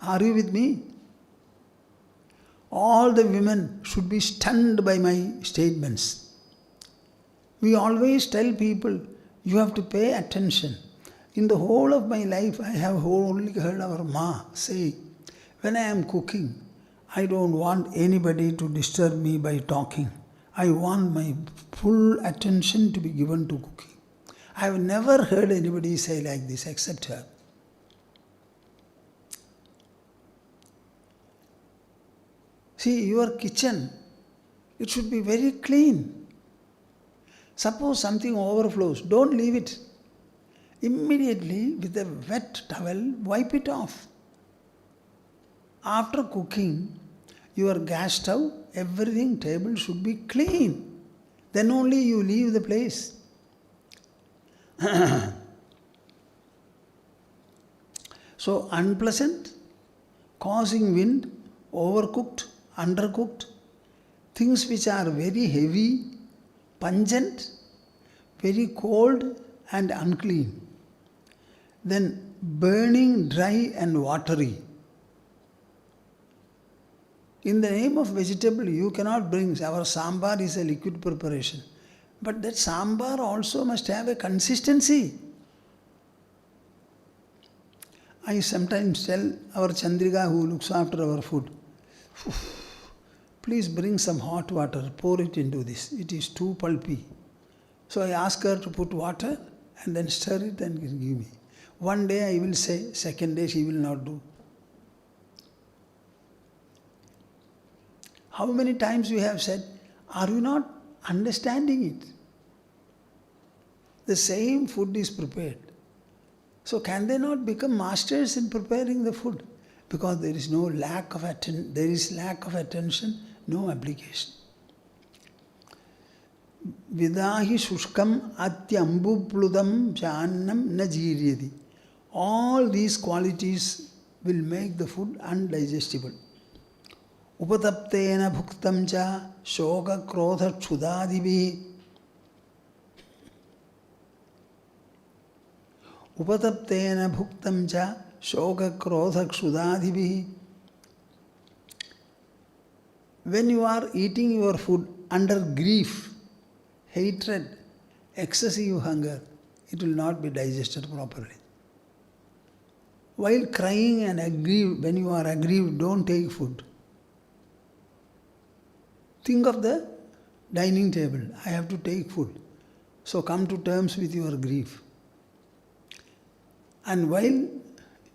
Are you with me? All the women should be stunned by my statements. We always tell people, you have to pay attention. In the whole of my life, I have only heard our Ma say, When I am cooking, I don't want anybody to disturb me by talking. I want my full attention to be given to cooking. I have never heard anybody say like this except her. See, your kitchen, it should be very clean. Suppose something overflows, don't leave it. Immediately, with a wet towel, wipe it off. After cooking, your gas stove, everything, table should be clean. Then only you leave the place. So unpleasant, causing wind, overcooked, undercooked, things which are very heavy, pungent, very cold and unclean. Then burning, dry and watery. In the name of vegetable, you cannot bring, our sambar is a liquid preparation. But that sambar also must have a consistency. I sometimes tell our Chandrika who looks after our food, please bring some hot water, pour it into this. It is too pulpy. So I ask her to put water and then stir it and give me. One day I will say, second day she will not do. How many times we have said, are you not understanding it? The same food is prepared. So can they not become masters in preparing the food? Because there is no lack of attention, no application. Vidahi shushkam atyambupludam channam najiryadi. All these qualities will make the food undigestible. Upataptena bhuktam cha shoga krodha kshudadivi. Upataptena bhuktam cha shoga krodha kshudadivi. When you are eating your food under grief, hatred, excessive hunger, it will not be digested properly. While crying and aggrieved, when you are aggrieved, don't take food. Think of the dining table. I have to take food. So come to terms with your grief. And while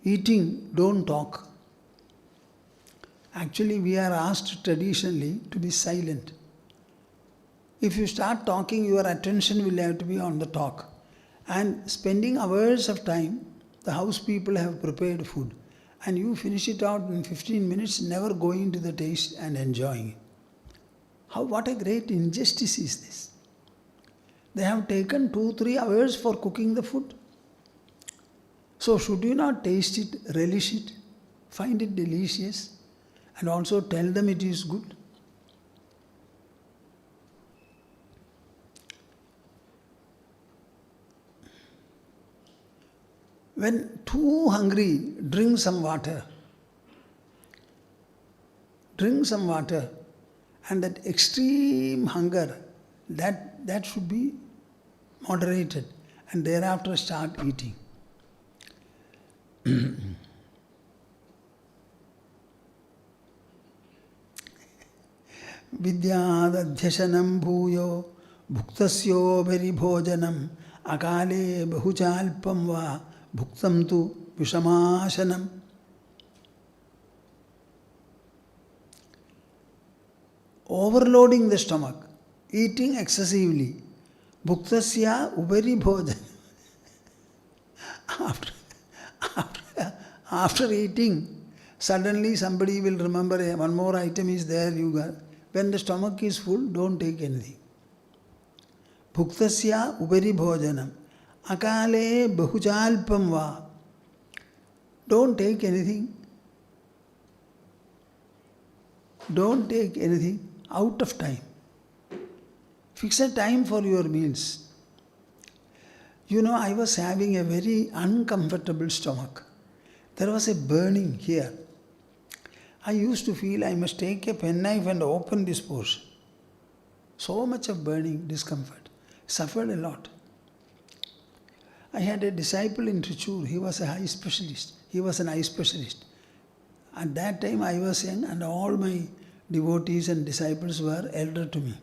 eating, don't talk. Actually, we are asked traditionally to be silent. If you start talking, your attention will have to be on the talk. And spending hours of time, the house people have prepared food. And you finish it out in 15 minutes, never going to the taste and enjoying it. What a great injustice is this. They have taken 2-3 hours for cooking the food. So should you not taste it, relish it, find it delicious, and also tell them it is good? When too hungry, drink some water. Drink some water. And that extreme hunger, that should be moderated. And thereafter start eating. Vidyādadhyasanam bhūyo bhuktasyo veribhojanam akāle bahuchalpam va bhuktam tu vishamāsanam. Overloading the stomach, eating excessively, bhuktasya ubari bhojan. After eating, suddenly somebody will remember one more item is there. When the stomach is full, don't take anything. Bhuktasya ubari bhojanam akāle bahuchalpam va. Don't take anything. Don't take anything out of time. Fix a time for your meals. I was having a very uncomfortable stomach. There was a burning here. I used to feel I must take a penknife and open this portion. So much of burning, discomfort. Suffered a lot. I had a disciple in Trichure. He was an eye specialist. At that time I was young and all my devotees and disciples were elder to me.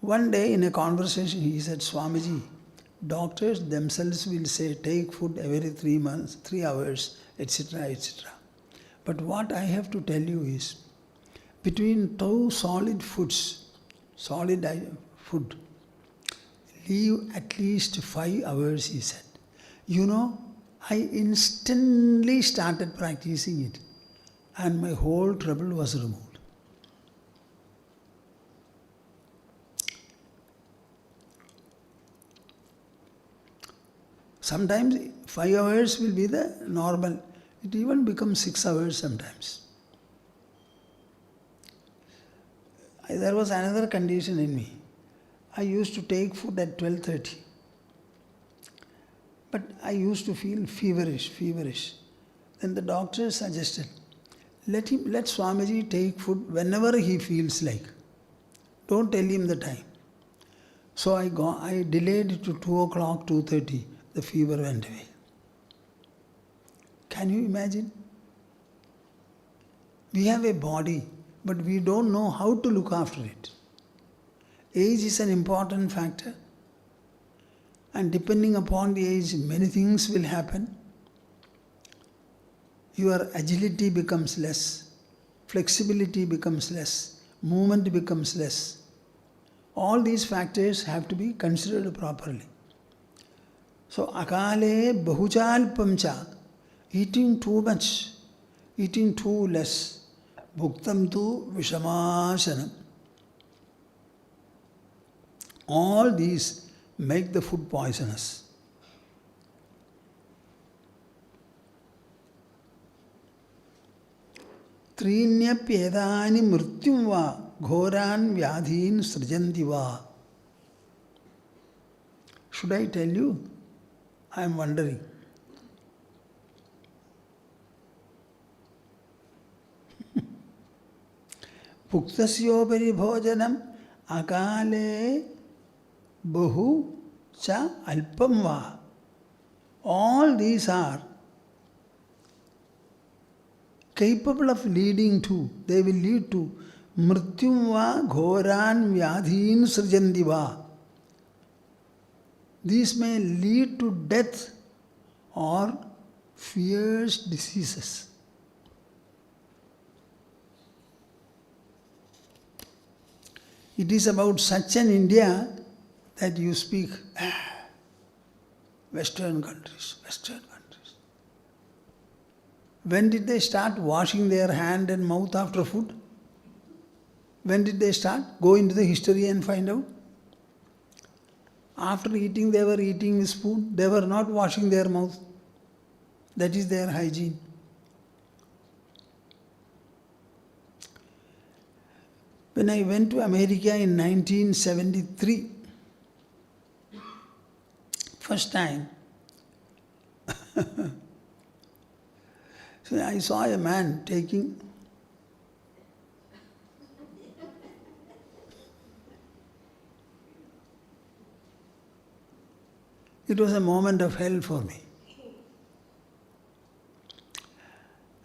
One day in a conversation he said, Swamiji, doctors themselves will say take food every 3 months, 3 hours, etc., etc. But what I have to tell you is, between 2 solid foods, food, leave at least 5 hours, he said. You know, I instantly started practicing it and my whole trouble was removed. Sometimes 5 hours will be the normal. It even becomes 6 hours sometimes. There was another condition in me. I used to take food at 12:30. But I used to feel feverish. Then the doctor suggested, let Swamiji take food whenever he feels like. Don't tell him the time. So I delayed it to 2 o'clock, 2:30. The fever went away. Can you imagine? We have a body, but we don't know how to look after it. Age is an important factor. And depending upon the age, many things will happen. Your agility becomes less, flexibility becomes less, movement becomes less. All these factors have to be considered properly. So, akale bahuchalpamcha, eating too much, eating too less, bhuktam tu vishamasanam. All these make the food poisonous. Trinyapyedani mrityum va ghoran vyadhin srijanti va. Should I tell you? I am wondering. Puktasyopari bhojanam akale bahu cha alpam va. All these are capable of leading to, they will lead to mrityum va ghoran vyadhin srijanti va. These may lead to death or fierce diseases. It is about such an India that you speak, Western countries. When did they start washing their hand and mouth after food? When did they start? Go into the history and find out. After eating, they were eating with spoon. They were not washing their mouth. That is their hygiene. When I went to America in 1973, first time, so I saw a man taking it was a moment of hell for me.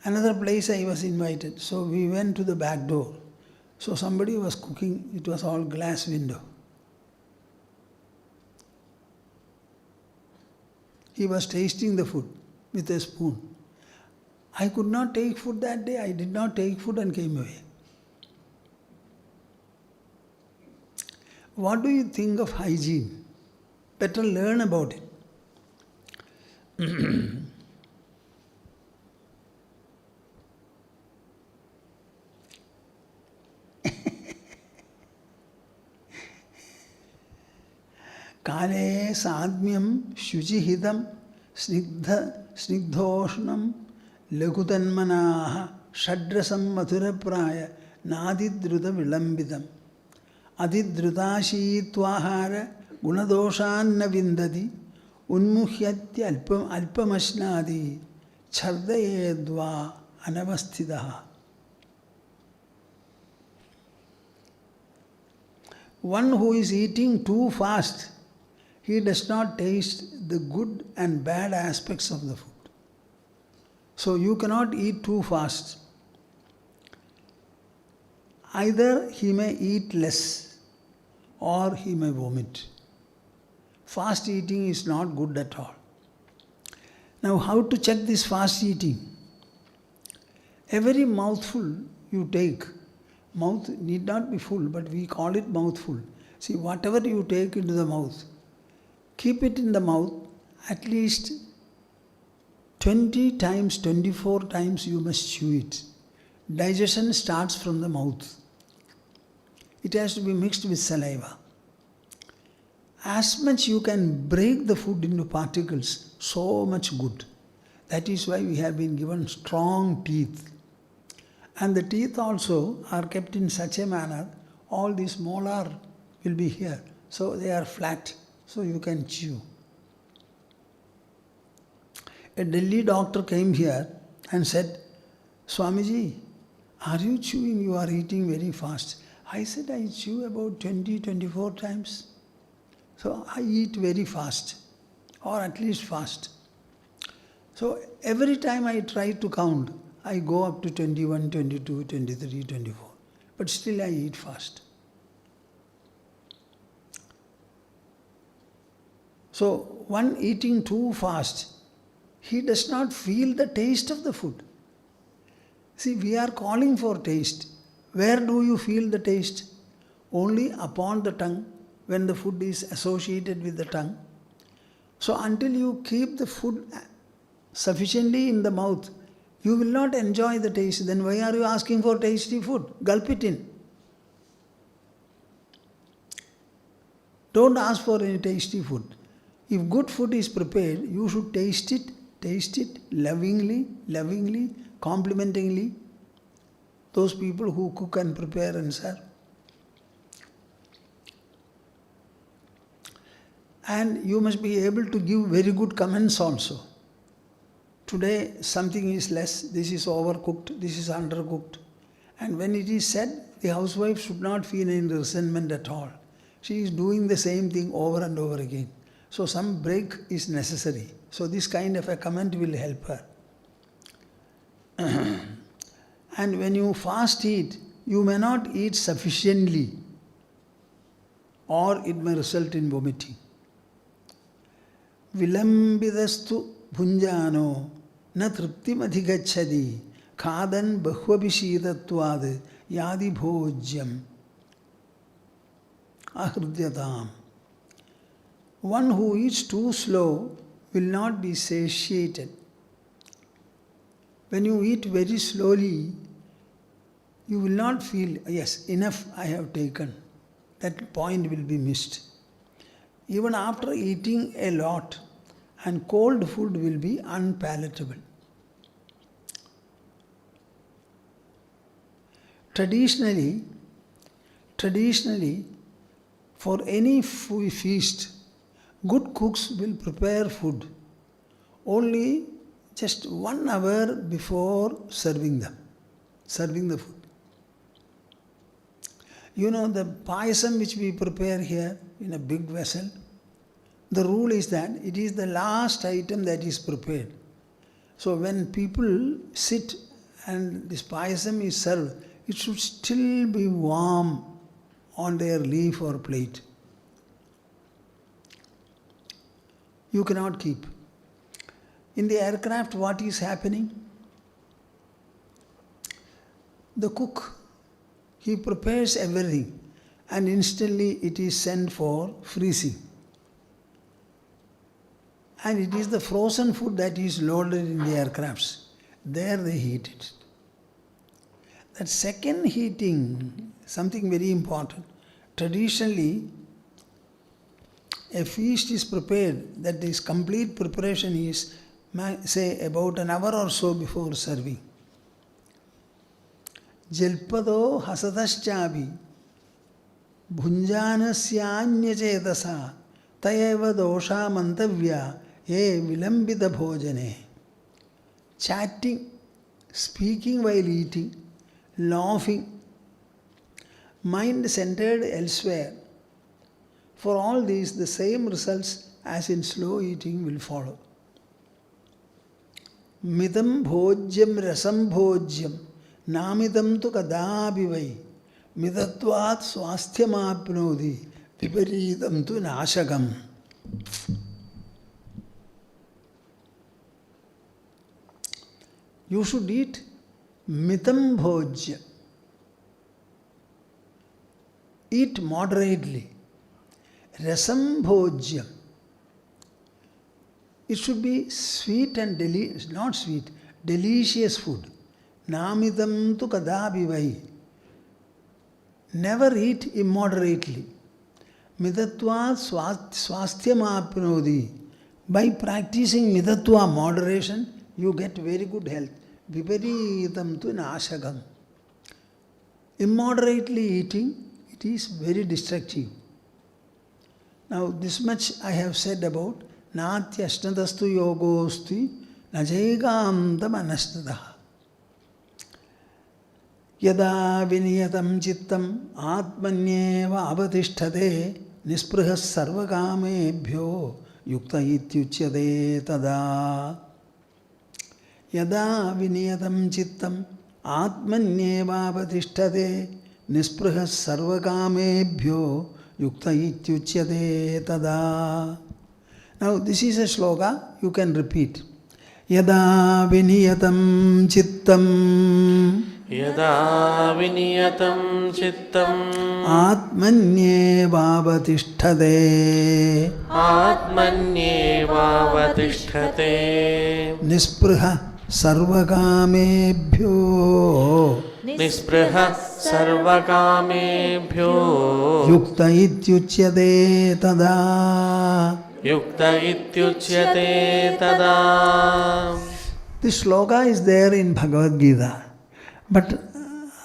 Another place I was invited, so we went to the back door. So somebody was cooking, it was all glass window. He was tasting the food with a spoon. I could not take food that day, I did not take food and came away. What do you think of hygiene? Better learn about it. Kale sadmyam shuchihidam snigdhoshnam lagutanmanaha shadrasam mathurapraya nadidruta vilambidam adidrutashitvahara gunadoshanna vindati unmuhyatya alpamashnadi chardayedva anavasthidaha. One who is eating too fast, he does not taste the good and bad aspects of the food. So you cannot eat too fast. either he may eat less or he may vomit. Fast eating is not good at all. Now, how to check this fast eating? Every mouthful you take, mouth need not be full, but we call it mouthful. See, whatever you take into the mouth, keep it in the mouth at least 20 times, 24 times you must chew it. Digestion starts from the mouth. It has to be mixed with saliva. As much you can break the food into particles, so much good. That is why we have been given strong teeth. And the teeth also are kept in such a manner, all these molar will be here. So they are flat, so you can chew. A Delhi doctor came here and said, Swamiji, are you chewing? You are eating very fast. I said, I chew about 20-24 times. So I eat very fast, or at least fast. So every time I try to count, I go up to 21, 22, 23, 24. But still I eat fast. So one eating too fast, he does not feel the taste of the food. See, we are calling for taste. Where do you feel the taste? Only upon the tongue, when the food is associated with the tongue. So until you keep the food sufficiently in the mouth, you will not enjoy the taste. Then why are you asking for tasty food? Gulp it in. Don't ask for any tasty food. If good food is prepared, you should taste it lovingly, complimentingly. Those people who cook and prepare and serve. And you must be able to give very good comments also. Today something is less, this is overcooked, this is undercooked. And when it is said, the housewife should not feel any resentment at all. She is doing the same thing over and over again. So some break is necessary. So this kind of a comment will help her. And when you fast eat, you may not eat sufficiently, or it may result in vomiting. Vilambidastu bhunjano na triptim adhigacchadi khadan bahvabhishitatvad yadi bhojyam āḥṛdayaṃ. One who eats too slow will not be satiated. When you eat very slowly, you will not feel, yes, enough I have taken. That point will be missed. Even after eating a lot, and cold food will be unpalatable. Traditionally, for any feast, good cooks will prepare food only just 1 hour before serving the food. You know the payasam which we prepare here in a big vessel, the rule is that it is the last item that is prepared. So when people sit and this payasam is served, it should still be warm on their leaf or plate. You cannot keep. In the aircraft, what is happening? The cook, he prepares everything and instantly it is sent for freezing. And it is the frozen food that is loaded in the aircrafts. There they heat it. That second heating, something very important. Traditionally, a feast is prepared, that is complete preparation is, say, about an hour or so before serving. Jalpado hasataschabi bhunjanasyaanyacetasa tayeva dosha mantavya ye vilambita bhojane. Chatting, speaking while eating, laughing, mind centered elsewhere. For all these, the same results as in slow eating will follow. Midam bhojyam rasam bhojyam namidam tu kadabhi vai midatvat swasthyamapnodi viparidam tu nashakam. You should eat mitam bhojya. Eat moderately. Rasam bhojyam. It should be sweet and not sweet, delicious food. Namidam tu kadapi vai. Never eat immoderately. Midatva swasthyamapnodi. By practicing midatva, moderation, you get very good health. Viparidam tu nashakam. Immoderately eating, it is very destructive. Now this much I have said about natyashnadastu yogosti najaikāntam anashtadaha. Yada viniyatam chittam atmanyeva avatisthate nisprihas sarvakamebhyo yukta ityuchyate tada. Yada viniyatam chittam atmanyeva avatisthate nisprihas sarvakamebhyo yukta ityuchyate tada. Now this is a sloka you can repeat. Yada viniyatam chittam Yada viniyatam chittam atmanyevavatishthate atmanyevavatishthate nispriha sarvakamebhyo nispriha sarvakamebhyo yukta ityuchyate tada. Yukta ityuchyate tada. This sloka is there in Bhagavad Gita. But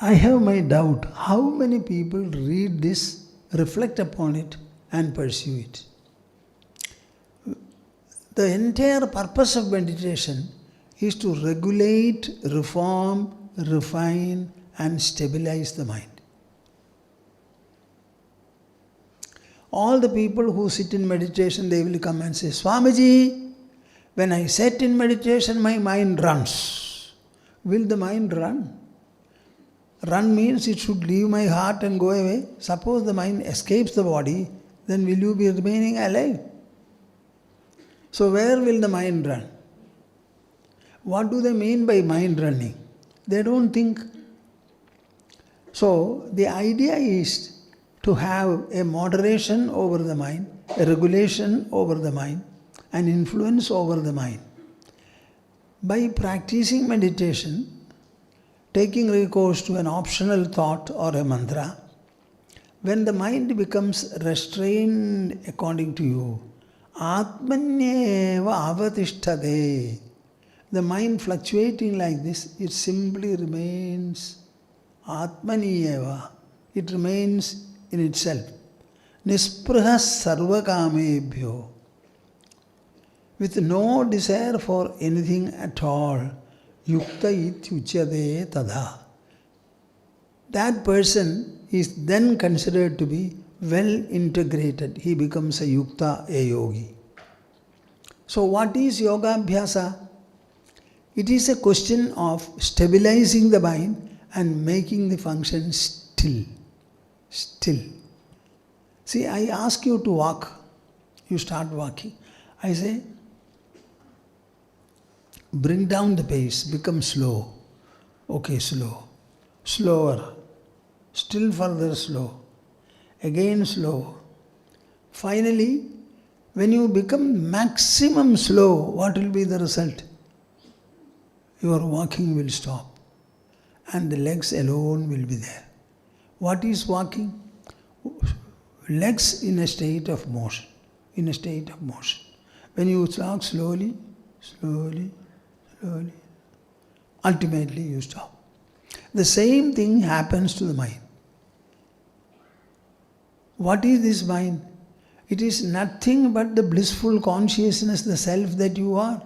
I have my doubt, how many people read this, reflect upon it and pursue it? The entire purpose of meditation is to regulate, reform, refine and stabilize the mind. All the people who sit in meditation, they will come and say, Swamiji, when I sit in meditation, my mind runs. Will the mind run? Run means it should leave my heart and go away. Suppose the mind escapes the body, then will you be remaining alive? So where will the mind run? What do they mean by mind running? They don't think. So the idea is to have a moderation over the mind, a regulation over the mind, an influence over the mind. By practicing meditation, taking recourse to an optional thought or a mantra, when the mind becomes restrained according to you, atmanyeva avatisthate, the mind fluctuating like this, it simply remains atmaniyeva, it remains in itself. Nisprihas sarvakamebhyo, with no desire for anything at all. Yukta ityuchyate tada. That person is then considered to be well integrated. He becomes a yukta, a yogi. So what is yoga abhyasa? It is a question of stabilizing the mind and making the function still. Still. See, I ask you to walk. You start walking. I say, bring down the pace, become slow. Okay, slow. Slower. Still further slow. Again slow. Finally, when you become maximum slow, what will be the result? Your walking will stop and the legs alone will be there. What is walking? Legs in a state of motion. In a state of motion. When you walk slowly, slowly, slowly, ultimately you stop. The same thing happens to the mind. What is this mind? It is nothing but the blissful consciousness, the self that you are,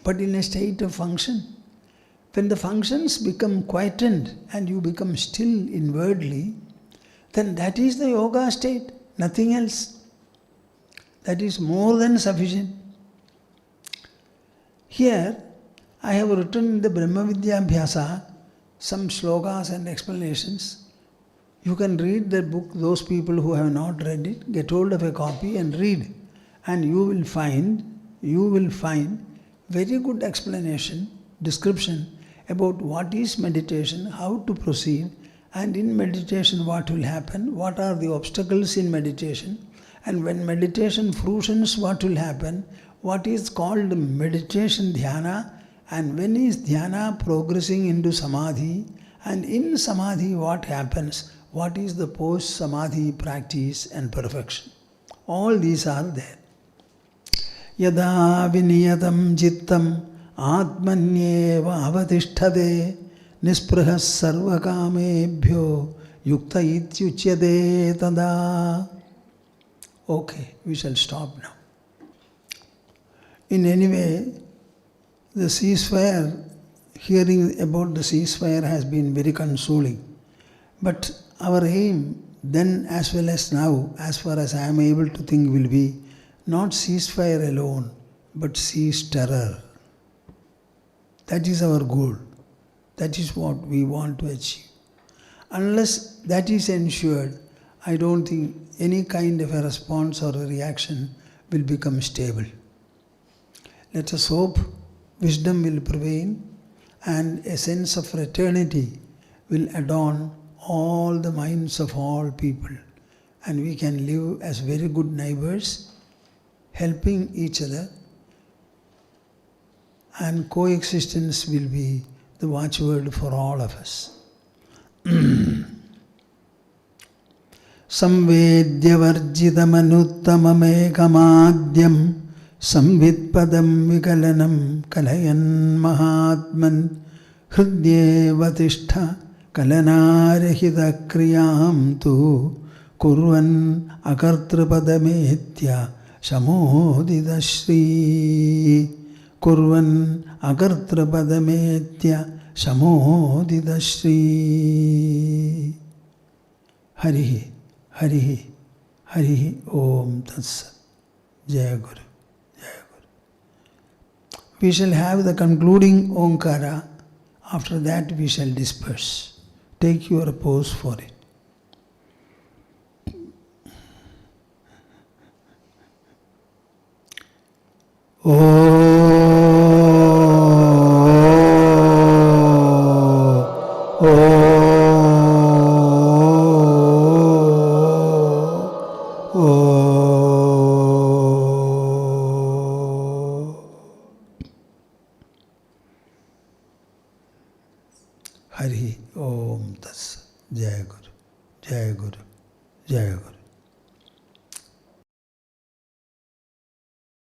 but in a state of function. When the functions become quietened and you become still inwardly, then that is the yoga state, nothing else. That is more than sufficient. Here, I have written in the Brahma Vidya Abhyasa some slokas and explanations. You can read that book, those people who have not read it, get hold of a copy and read. And you will find very good explanation, description about what is meditation, how to proceed, and in meditation what will happen, what are the obstacles in meditation, and when meditation fruitions what will happen, what is called meditation dhyana, and when is dhyana progressing into samadhi, and in samadhi what happens, what is the post-samadhi practice and perfection. All these are there. Yada viniyatam chittam atmanyeva avatishtade nisprahas sarvakamebhyo yukta ityuchyate tada. Okay, we shall stop now. In any way, the ceasefire, hearing about the ceasefire has been very consoling. But our aim then as well as now, as far as I am able to think, will be not ceasefire alone, but cease terror. That is our goal. That is what we want to achieve. Unless that is ensured, I don't think any kind of a response or a reaction will become stable. Let us hope wisdom will prevail and a sense of fraternity will adorn all the minds of all people, and we can live as very good neighbors, helping each other, and coexistence will be the watchword for all of us. Samvedyavarjitamανuttamamekamadyam samvidpadam vikalanam kalayan mahatman hridyevatishtha kalanarahita kriyam tu kurvan akartrapadamethya samodidashri. Kurvan akartrapadamethya samodidashri. Harihi, Harihi, Harihi Om Tatsat. Jaya Guru, Jaya Guru. We shall have the concluding Omkara. After that we shall disperse. Take your pose for it. Hari Om Tatsat. Jaya Guru, Jaya Guru, Jaya Guru.